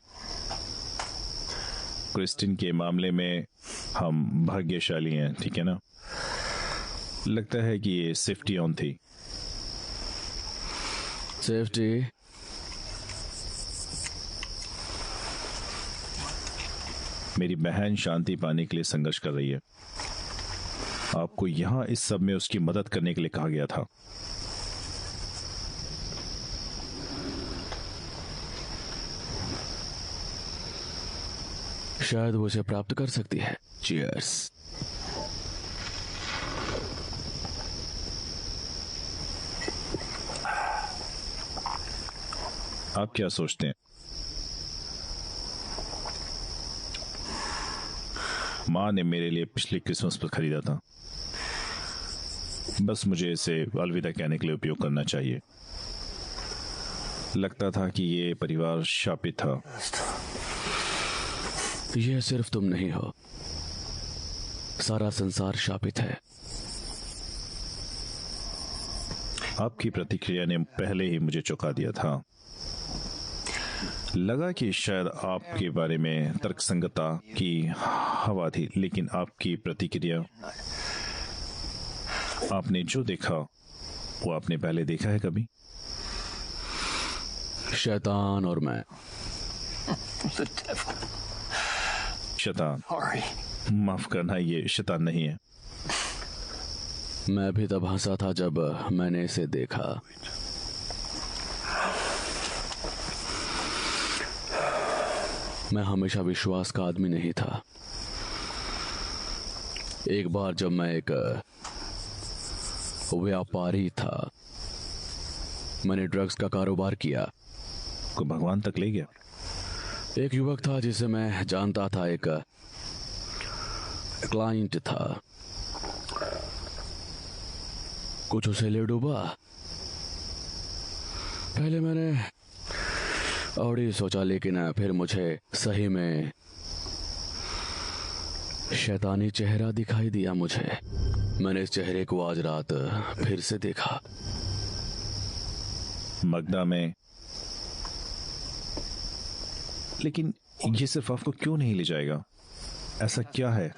क्रिस्टिन के मामले में हम भाग्यशाली हैं, ठीक है ना? लगता है कि ये सेफ्टी ऑन थी। सेफ्टी? मेरी बहन शांति पाने के लिए संघर्ष कर रही है। आपको यहां इस सब में उसकी मदद करने के लिए कहा गया था। शायद वो उसे प्राप्त कर सकती है। चीयर्स। आप क्या सोचते हैं? माँ ने मेरे लिए पिछली क्रिसमस पर खरीदा था। बस मुझे इसे अलविदा कहने के लिए उपयोग करना चाहिए। लगता था कि ये परिवार शापित था। यह सिर्फ तुम नहीं हो, सारा संसार शापित है। आपकी प्रतिक्रिया ने पहले ही मुझे चौंका दिया था। लगा कि शायद आपके बारे में तर्कसंगतता की हवा थी, लेकिन आपकी प्रतिक्रिया, आपने जो देखा वो आपने पहले देखा है कभी? शैतान और मैं। शैतान? माफ करना, ये शैतान नहीं है। मैं भी तब हंसा था जब मैंने इसे देखा। मैं हमेशा विश्वास का आदमी नहीं था। एक बार जब मैं एक व्यापारी था, मैंने ड्रग्स का कारोबार किया। को भगवान तक ले गया। एक युवक था जिसे मैं जानता था, एक क्लाइंट था। कुछ उसे ले डूबा। पहले मैंने और ही सोचा, लेकिन फिर मुझे सही में शैतानी चेहरा दिखाई दिया। मैंने इस चेहरे को आज रात फिर से देखा। मगदा में। लेकिन ये सिर्फ आपको क्यों नहीं ले जाएगा? ऐसा क्या है?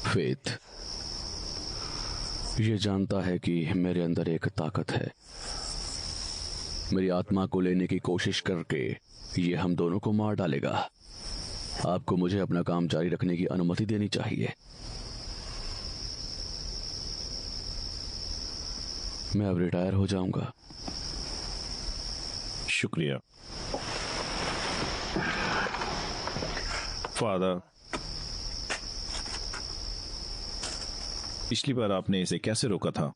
फेथ। ये जानता है कि मेरे अंदर एक ताकत है। मेरी आत्मा को लेने की कोशिश करके ये हम दोनों को मार डालेगा। आपको मुझे अपना काम जारी रखने की अनुमति देनी चाहिए। मैं अब रिटायर हो जाऊंगा। शुक्रिया। फादर, पिछली बार आपने इसे कैसे रोका था?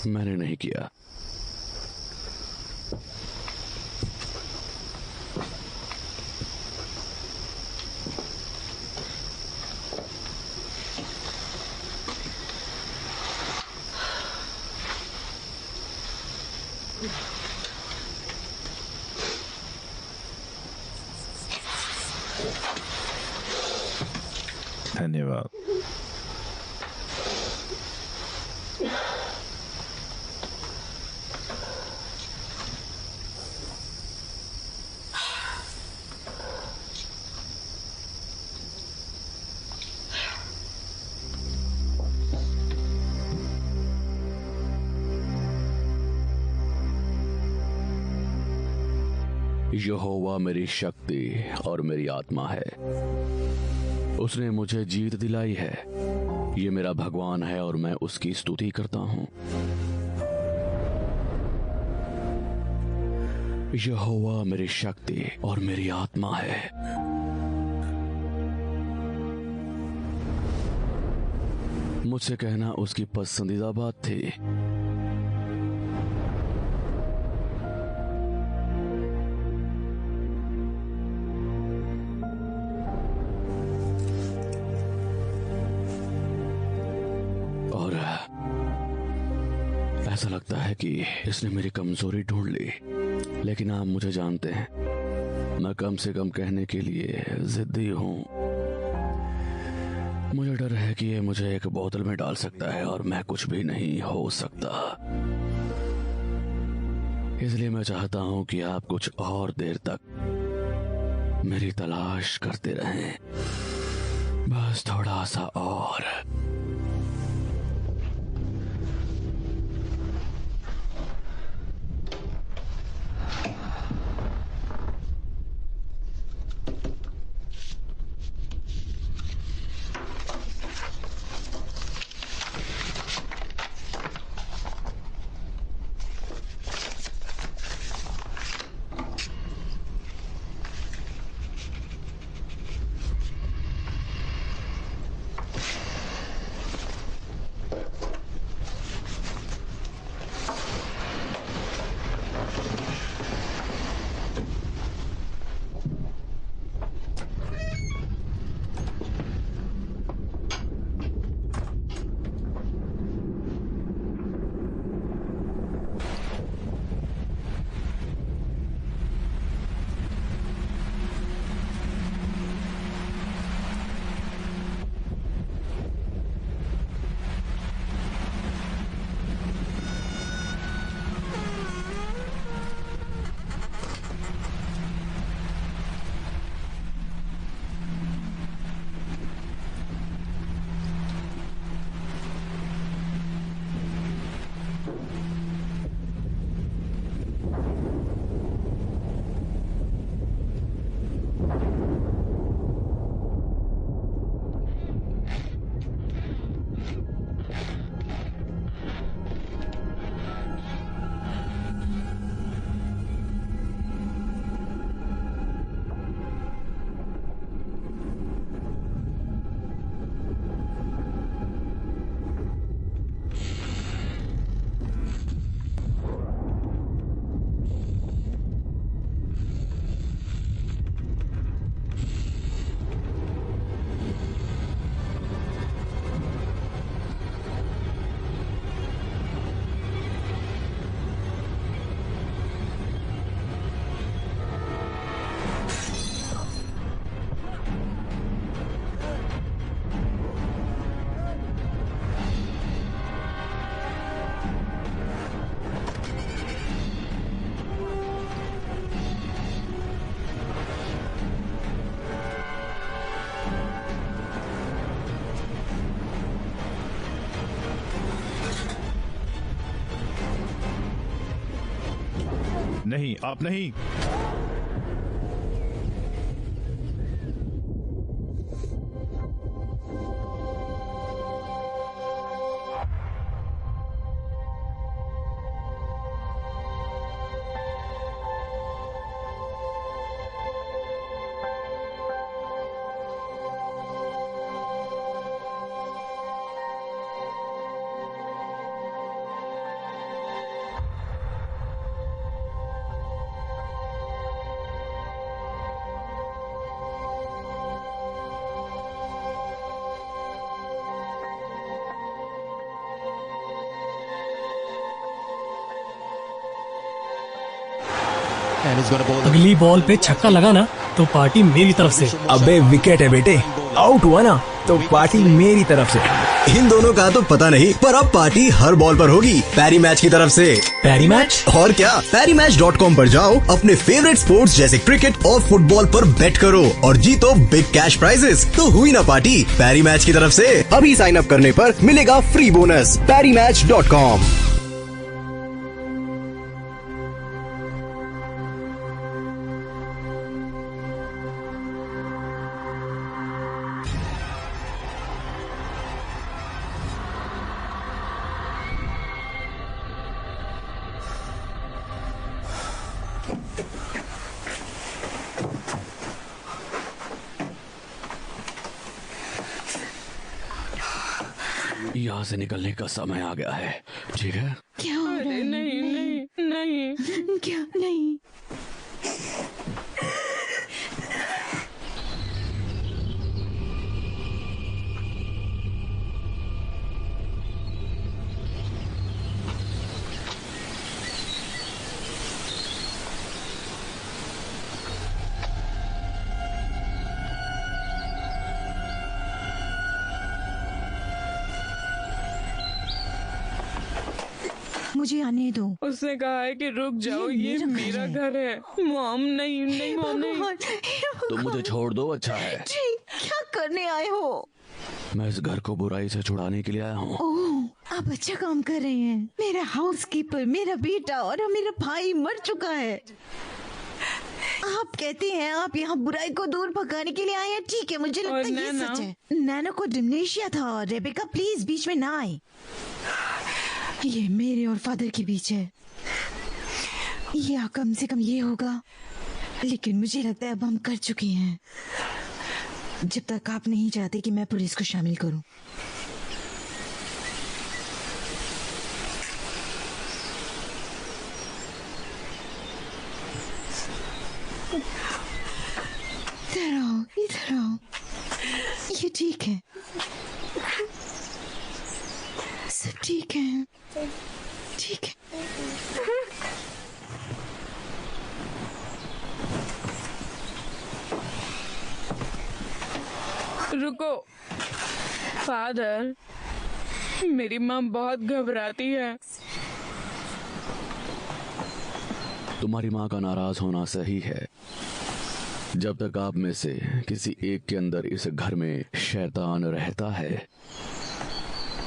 मैंने नहीं किया। धन्यवाद। यहोवा मेरी शक्ति और मेरी आत्मा है। उसने मुझे जीत दिलाई है। ये मेरा भगवान है और मैं उसकी स्तुति करता हूँ। यहोवा मेरी शक्ति और मेरी आत्मा है। मुझसे कहना उसकी पसंदीदा बात थी। ऐसा लगता है कि इसने मेरी कमजोरी ढूंढ ली, लेकिन आप मुझे जानते हैं, मैं कम से कम कहने के लिए जिद्दी हूं। मुझे डर है कि ये मुझे एक बोतल में डाल सकता है और मैं कुछ भी नहीं हो सकता। इसलिए मैं चाहता हूं कि आप कुछ और देर तक मेरी तलाश करते रहें, बस थोड़ा सा और। नहीं, आप नहीं। अगली बॉल पे छक्का लगा ना तो पार्टी मेरी तरफ से। अबे विकेट है बेटे, आउट हुआ ना तो पार्टी मेरी तरफ से। इन दोनों का तो पता नहीं, पर अब पार्टी हर बॉल पर होगी पैरी मैच की तरफ से। पैरी मैच? और क्या, PariMatch.com पर जाओ, अपने फेवरेट स्पोर्ट्स जैसे क्रिकेट और फुटबॉल पर बेट करो और जीतो बिग कैश प्राइजेस। तो हुई ना पार्टी पैरी मैच की तरफ से। अभी साइन अप करने पर मिलेगा फ्री बोनस। PariMatch.com। यहाँ से निकलने का समय आ गया है, ठीक है? क्या हो रहा है? नहीं नहीं नहीं। क्या नहीं? मुझे आने दो। उसने कहा है कि रुक जाओ, ये मेरा घर है। मॉम नहीं नहीं मॉम नहीं। तुम मुझे छोड़ दो, अच्छा है। जी, क्या करने आए हो? मैं इस घर को बुराई से छुड़ाने के लिए आया हूँ। ओह, आप अच्छा काम कर रहे हैं। मेरा हाउसकीपर, मेरा बेटा और मेरा भाई मर चुका है। आप कहते हैं आप यहाँ बुराई को दूर भगाने के लिए आए हैं, ठीक है, मुझे लगता है ये सच है। नैना को डिमनेशिया था और रेबेका प्लीज बीच में ना आए। ये मेरे और फादर के बीच है, या कम से कम ये होगा। लेकिन मुझे लगता है अब हम कर चुके हैं, जब तक आप नहीं चाहते कि मैं पुलिस को शामिल करूं। इधर आओ, इधर आओ, ये ठीक है, सब ठीक है, ठीक है। रुको फादर, मेरी माँ बहुत घबराती है। तुम्हारी माँ का नाराज होना सही है। जब तक आप में से किसी एक के अंदर इस घर में शैतान रहता है,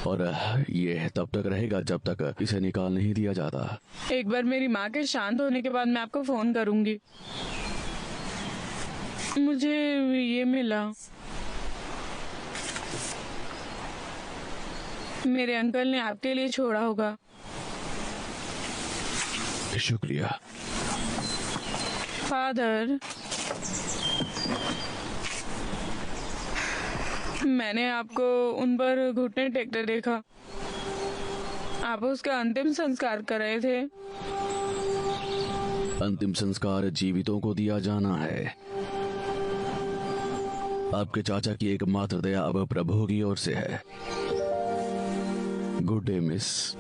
और ये तब तक रहेगा जब तक इसे निकाल नहीं दिया जाता। एक बार मेरी माँ के शांत होने के बाद मैं आपको फोन करूंगी। मुझे ये मिला, मेरे अंकल ने आपके लिए छोड़ा होगा। शुक्रिया फादर। मैंने आपको उन पर घुटने टेकते देखा। आप उसका अंतिम संस्कार कर रहे थे। अंतिम संस्कार जीवितों को दिया जाना है। आपके चाचा की एकमात्र दया अब प्रभु की ओर से है। Good day miss.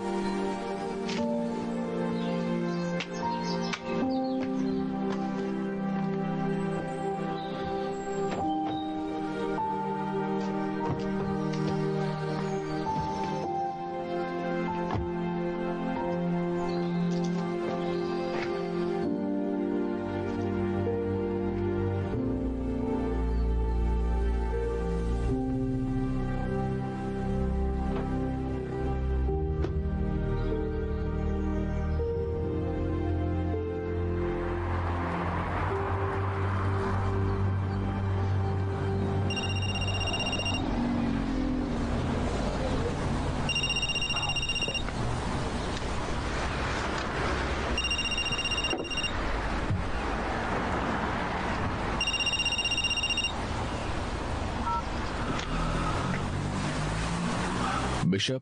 Bishop.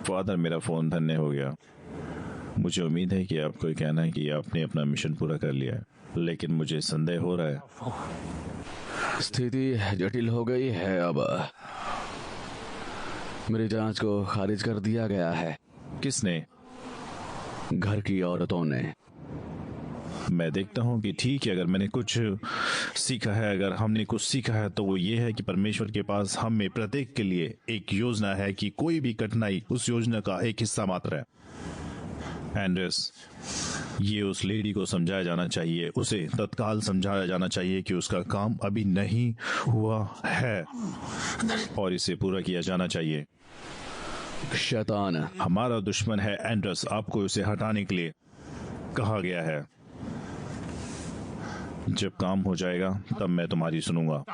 Father, मेरा फोन धन्य हो गया। मुझे उम्मीद है कि आपको कहना है कि आपने अपना मिशन पूरा कर लिया है, लेकिन मुझे संदेह हो रहा है। स्थिति जटिल हो गई है। अब मेरी जांच को खारिज कर दिया गया है। किसने? घर की औरतों ने। मैं देखता हूँ कि ठीक है, अगर मैंने कुछ सीखा है, अगर हमने कुछ सीखा है तो वो ये है कि परमेश्वर के पास हम में प्रत्येक के लिए एक योजना है कि कोई भी कठिनाई उस योजना का एक हिस्सा मात्र है। एंड्रेस, ये उस लेडी को समझाया जाना चाहिए, उसे तत्काल समझाया जाना चाहिए कि उसका काम अभी नहीं हुआ है और इसे पूरा किया जाना चाहिए। शैतान हमारा दुश्मन है एंड्रस, आपको उसे हटाने के लिए कहा गया है। जब काम हो जाएगा तब मैं तुम्हारी सुनूंगा।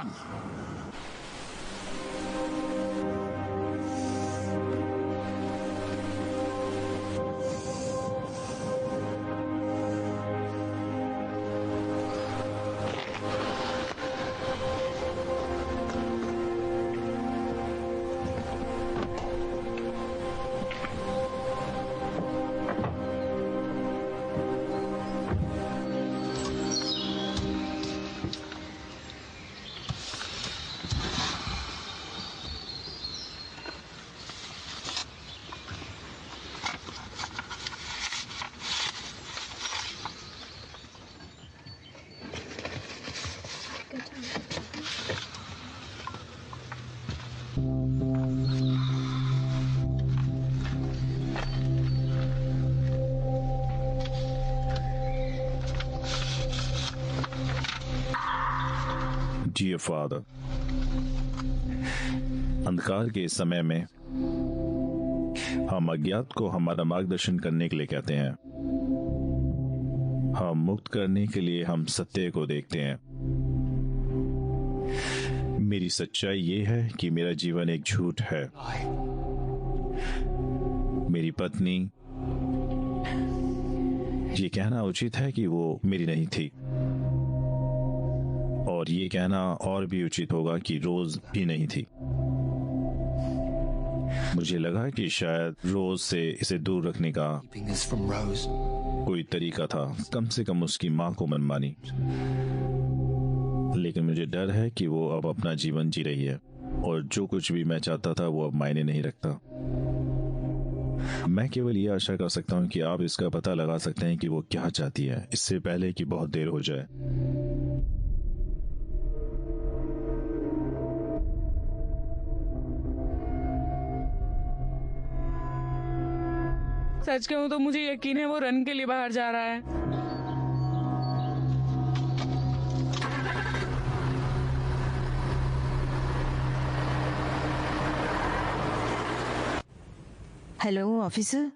डियर फादर, अंधकार के इस समय में हम अज्ञात को हमारा मार्गदर्शन करने के लिए कहते हैं। हम मुक्त करने के लिए हम सत्य को देखते हैं। मेरी सच्चाई ये है कि मेरा जीवन एक झूठ है। मेरी पत्नी, ये कहना उचित है कि वो मेरी नहीं थी, और ये कहना और भी उचित होगा कि रोज भी नहीं थी। मुझे लगा कि शायद रोज से इसे दूर रखने का कोई तरीका था, कम से कम उसकी मां को मनमानी। लेकिन मुझे डर है कि वो अब अपना जीवन जी रही है और जो कुछ भी मैं चाहता था वो अब मायने नहीं रखता। मैं केवल ये आशा कर सकता हूँ कि आप इसका पता लगा सकते हैं कि वो क्या चाहती है, इससे पहले कि बहुत देर हो जाए। सच कहूं तो मुझे यकीन है वो रन के लिए बाहर जा रहा है। Hello officer.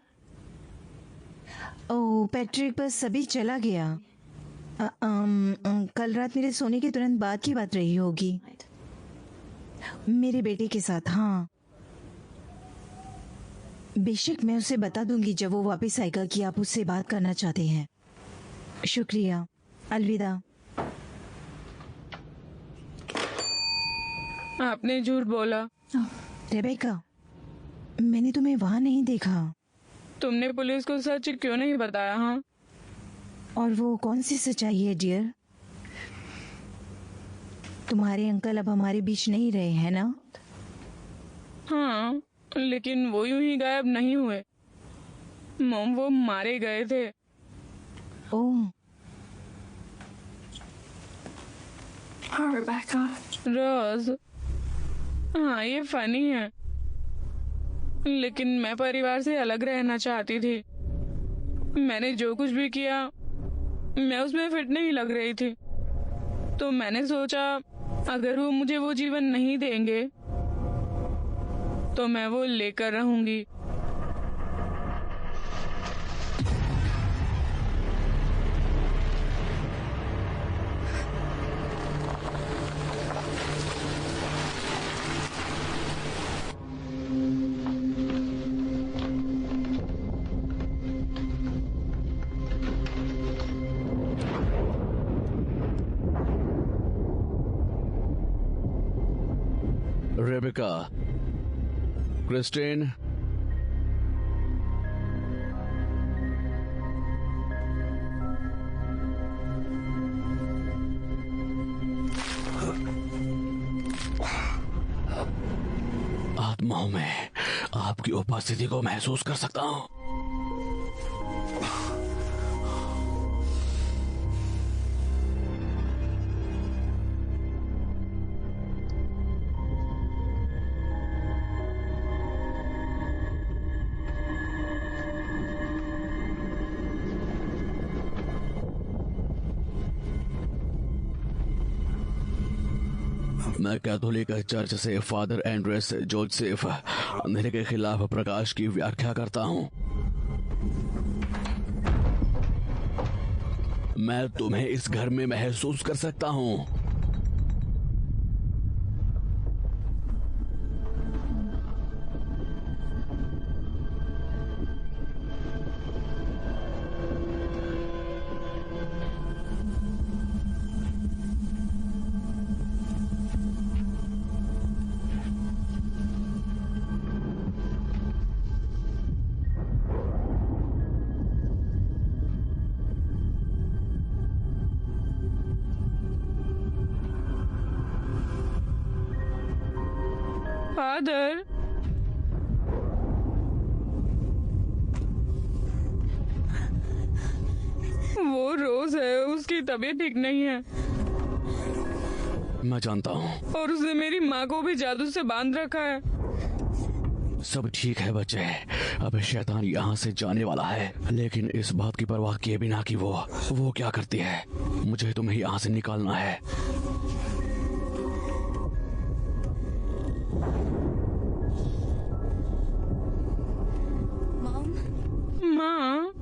ओह पैट्रिक, बस सभी चला गया। कल रात मेरे सोने के तुरंत बाद की बात रही होगी, मेरे बेटे के साथ। हाँ बेशक, मैं उसे बता दूंगी जब वो वापस आएगा कि आप उससे बात करना चाहते हैं। शुक्रिया, अलविदा। आपने झूठ बोला। रेबेका, मैंने तुम्हें वहां नहीं देखा। तुमने पुलिस को सच क्यों नहीं बताया? हाँ, और वो कौन सी सच्चाई है डियर? तुम्हारे अंकल अब हमारे बीच नहीं रहे हैं ना? हाँ, लेकिन वो यूं ही गायब नहीं हुए। मॉम, वो मारे गए थे। ओह रोज, हाँ ये फनी है, लेकिन मैं परिवार से अलग रहना चाहती थी। मैंने जो कुछ भी किया मैं उसमें फिट नहीं लग रही थी, तो मैंने सोचा अगर वो मुझे वो जीवन नहीं देंगे तो मैं वो लेकर रहूंगी। रेबेका, क्रिस्टीन, आत्माओं में आपकी उपस्थिति को महसूस कर सकता हूं। मैं कैथोलिक चर्च से फादर एंड्रेस जोसेफ अंधेरे के खिलाफ प्रकाश की व्याख्या करता हूँ। मैं तुम्हें इस घर में महसूस कर सकता हूँ। फादर, वो रोज है, उसकी तबीयत ठीक नहीं है। मैं जानता हूँ। और उसने मेरी माँ को भी जादू से बांध रखा है। सब ठीक है बच्चे, अब शैतान यहाँ से जाने वाला है, लेकिन इस बात की परवाह किए बिना कि वो क्या करती है, मुझे तुम्हें यहाँ से निकालना है। माँ,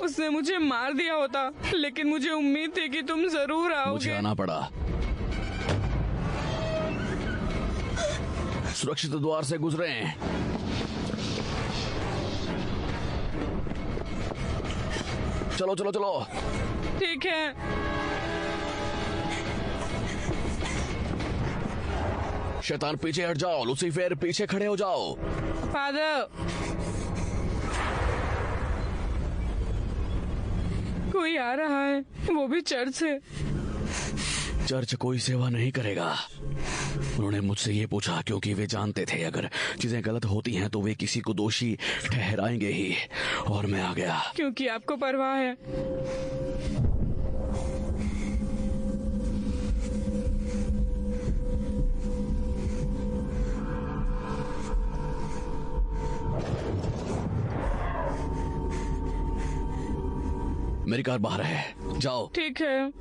उसने मुझे मार दिया होता, लेकिन मुझे उम्मीद थी कि तुम जरूर आओगे। मुझे आना पड़ा। सुरक्षित द्वार से गुजरे हैं। चलो चलो चलो। ठीक है। शैतान पीछे हट जाओ, लूसीफर पीछे खड़े हो जाओ। फादर, कोई आ रहा है, वो भी चर्च से। चर्च कोई सेवा नहीं करेगा। उन्होंने मुझसे ये पूछा क्योंकि वे जानते थे अगर चीजें गलत होती हैं तो वे किसी को दोषी ठहराएंगे ही, और मैं आ गया। क्योंकि आपको परवाह है। मेरी कार बाहर है, जाओ। ठीक है।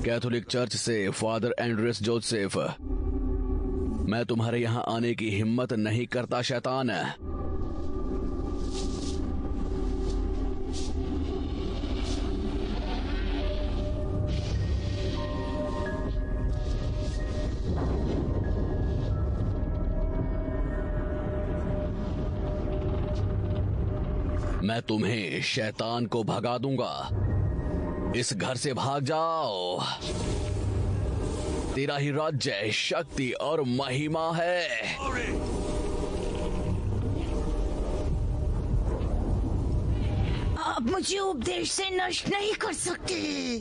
कैथोलिक चर्च से फादर एंड्रेस जोसेफ। मैं तुम्हारे यहाँ आने की हिम्मत नहीं करता शैतान। मैं तुम्हें शैतान को भगा दूंगा। इस घर से भाग जाओ। तेरा ही राज्य, शक्ति और महिमा है। आप मुझे उपदेश से नष्ट नहीं कर सकते।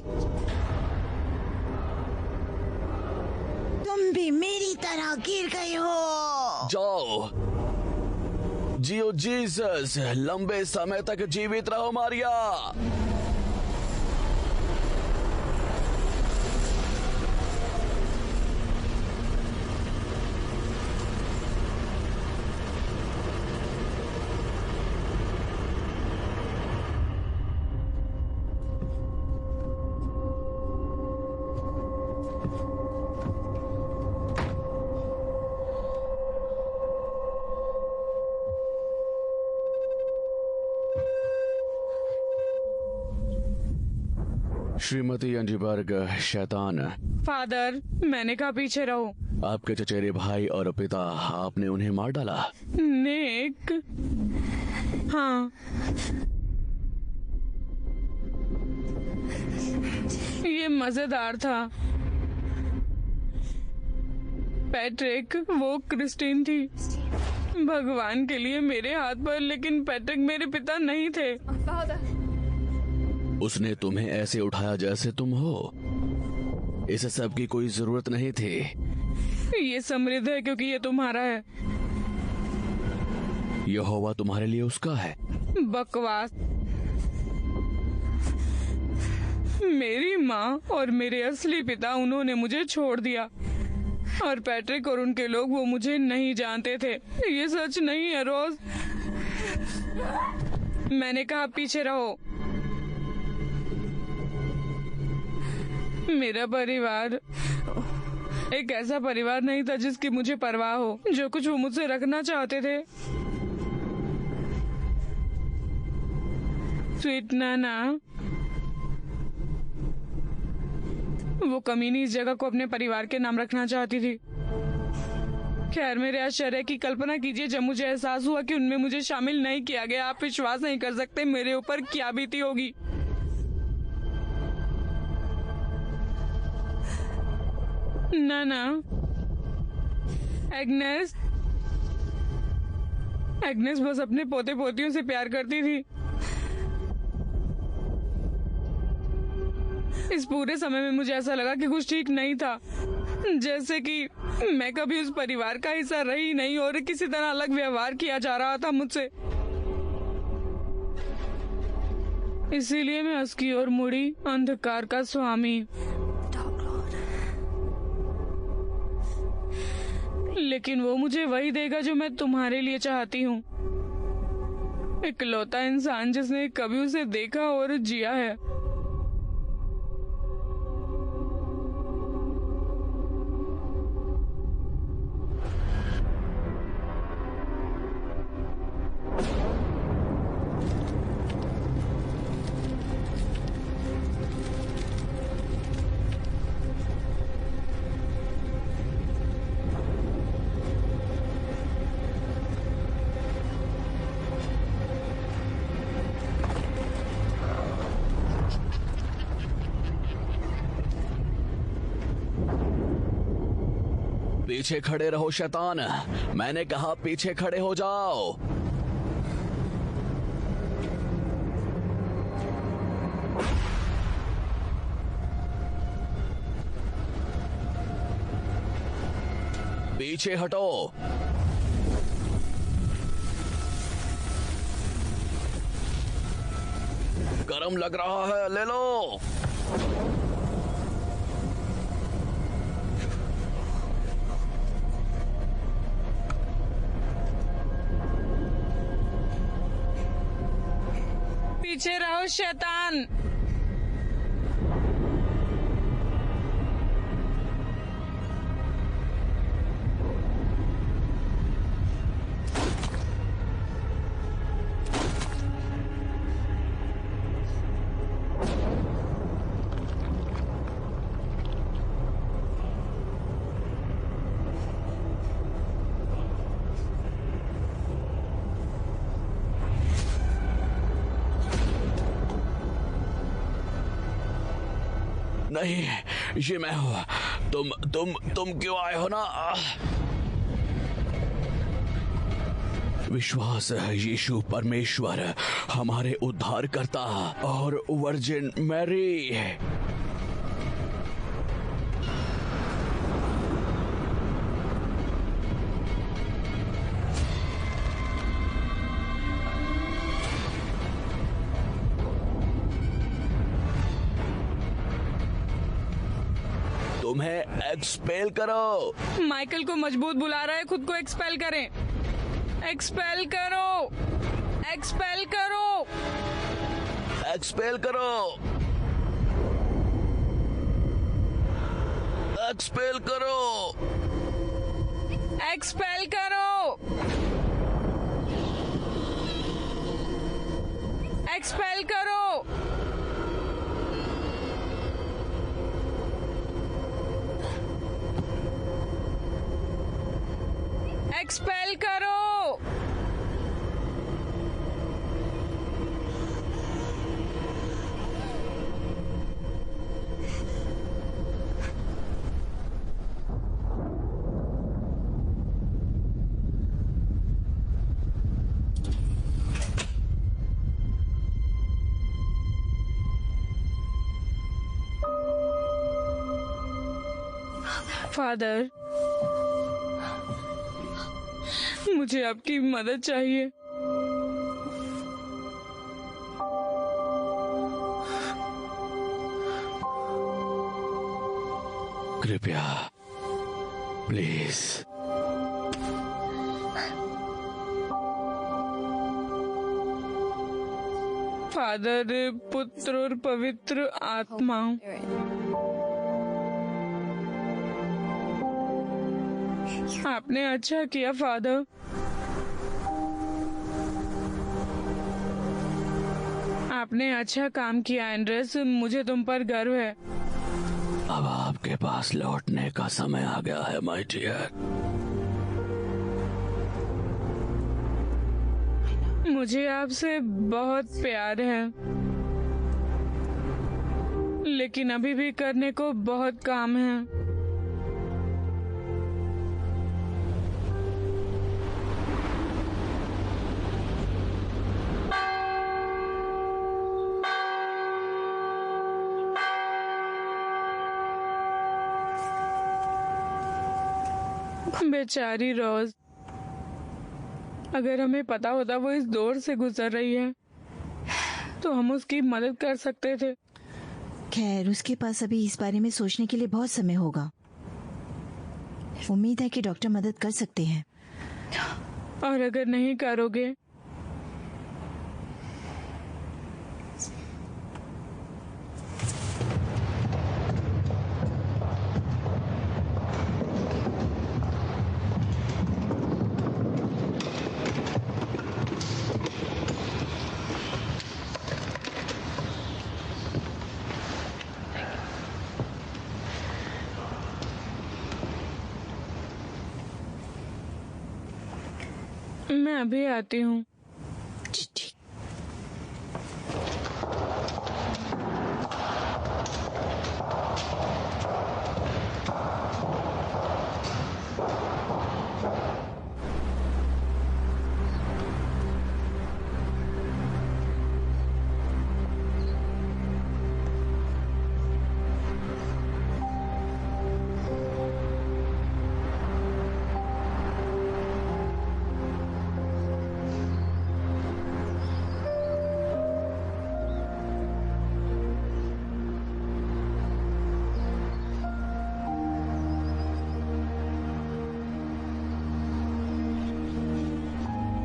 तुम भी मेरी तरह गिर गए हो। जाओ, जियो जीसस, लंबे समय तक जीवित रहो मारिया। श्रीमती अंजीबर्ग, शैतान। फादर, मैंने कहा पीछे रहो। आपके चचेरे भाई और पिता, आपने उन्हें मार डाला। निक, हाँ, ये मजेदार था। पैट्रिक, वो क्रिस्टीन थी। भगवान के लिए मेरे हाथ पर, लेकिन पैट्रिक मेरे पिता नहीं थे। उसने तुम्हें ऐसे उठाया जैसे तुम हो। इस सब की कोई जरूरत नहीं थी। ये समृद्ध है क्योंकि ये तुम्हारा है। यहोवा तुम्हारे लिए उसका है। बकवास। मेरी माँ और मेरे असली पिता, उन्होंने मुझे छोड़ दिया। और पैट्रिक और उनके लोग, वो मुझे नहीं जानते थे। ये सच नहीं है रोज। मैंने कहा पीछे रहो। मेरा परिवार एक ऐसा परिवार नहीं था जिसकी मुझे परवाह हो। जो कुछ वो मुझसे रखना चाहते थे, स्वीट नाना, वो कमीनी इस जगह को अपने परिवार के नाम रखना चाहती थी। खैर, मेरे आश्चर्य की कल्पना कीजिए जब मुझे एहसास हुआ कि उनमें मुझे शामिल नहीं किया गया। आप विश्वास नहीं कर सकते मेरे ऊपर क्या बीती होगी। नाना, एग्नेस बस अपने पोते पोतियों से प्यार करती थी। इस पूरे समय में मुझे ऐसा लगा कि कुछ ठीक नहीं था, जैसे कि मैं कभी उस परिवार का हिस्सा रही नहीं और किसी तरह अलग व्यवहार किया जा रहा था मुझसे। इसीलिए मैं उसकी ओर मुड़ी, अंधकार का स्वामी। लेकिन वो मुझे वही देगा जो मैं तुम्हारे लिए चाहती हूँ। इकलौता इंसान जिसने कभी उसे देखा और जिया है। पीछे खड़े रहो शैतान, मैंने कहा पीछे खड़े हो जाओ। पीछे हटो। गरम लग रहा है, ले लो। पीछे रहो शैतान। नहीं, ये मैं हूँ। तुम क्यों आए हो ना? विश्वास है यीशु परमेश्वर हमारे उद्धारकर्ता और वर्जिन मैरी। तुम्हें एक्सपेल करो। माइकल को मजबूत बुला रहा है, खुद को एक्सपेल करें। एक्सपेल करो, एक्सपेल करो, एक्सपेल करो, एक्सपेल करो, एक्सपेल करो, एक्सपेल करो। एक्सपेल करो। फादर, मुझे आपकी मदद चाहिए। कृपया, प्लीज। फादर, पुत्र और पवित्र आत्मा। आपने अच्छा किया फादर। आपने अच्छा काम किया एंड्रेस, मुझे तुम पर गर्व है। अब आपके पास लौटने का समय आ गया है माय डियर। मुझे आपसे बहुत प्यार है, लेकिन अभी भी करने को बहुत काम है। बेचारी रोज, अगर हमें पता होता वो इस दौर से गुजर रही है तो हम उसकी मदद कर सकते थे। खैर, उसके पास अभी इस बारे में सोचने के लिए बहुत समय होगा। उम्मीद है कि डॉक्टर मदद कर सकते हैं। और अगर नहीं करोगे मैं अभी आती हूँ।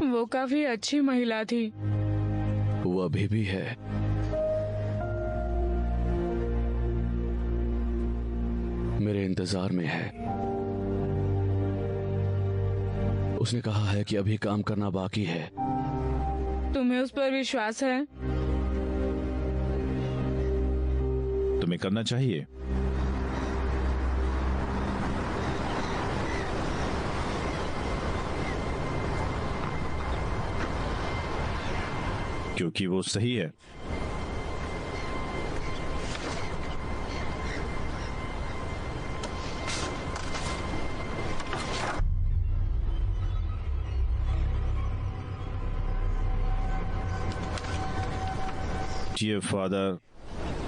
वो काफी अच्छी महिला थी। वो अभी भी है। मेरे इंतजार में है। उसने कहा है कि अभी काम करना बाकी है। तुम्हें उस पर विश्वास है? तुम्हें करना चाहिए। क्योंकि वो सही है। ये फादर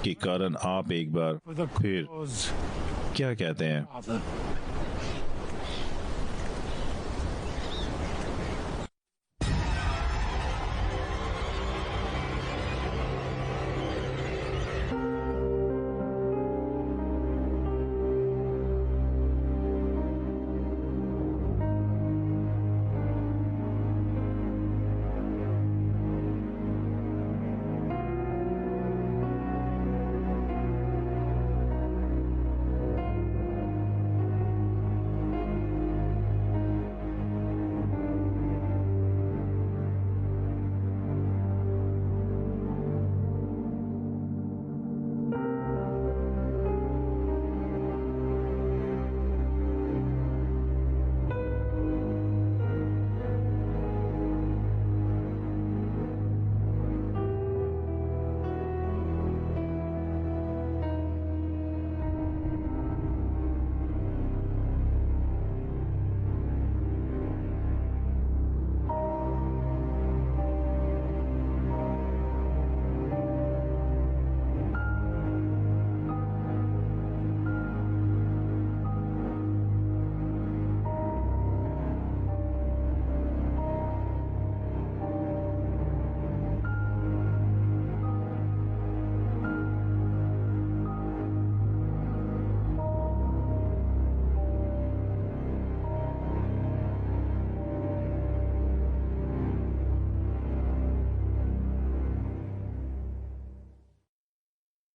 के कारण आप एक बार फिर क्या कहते हैं?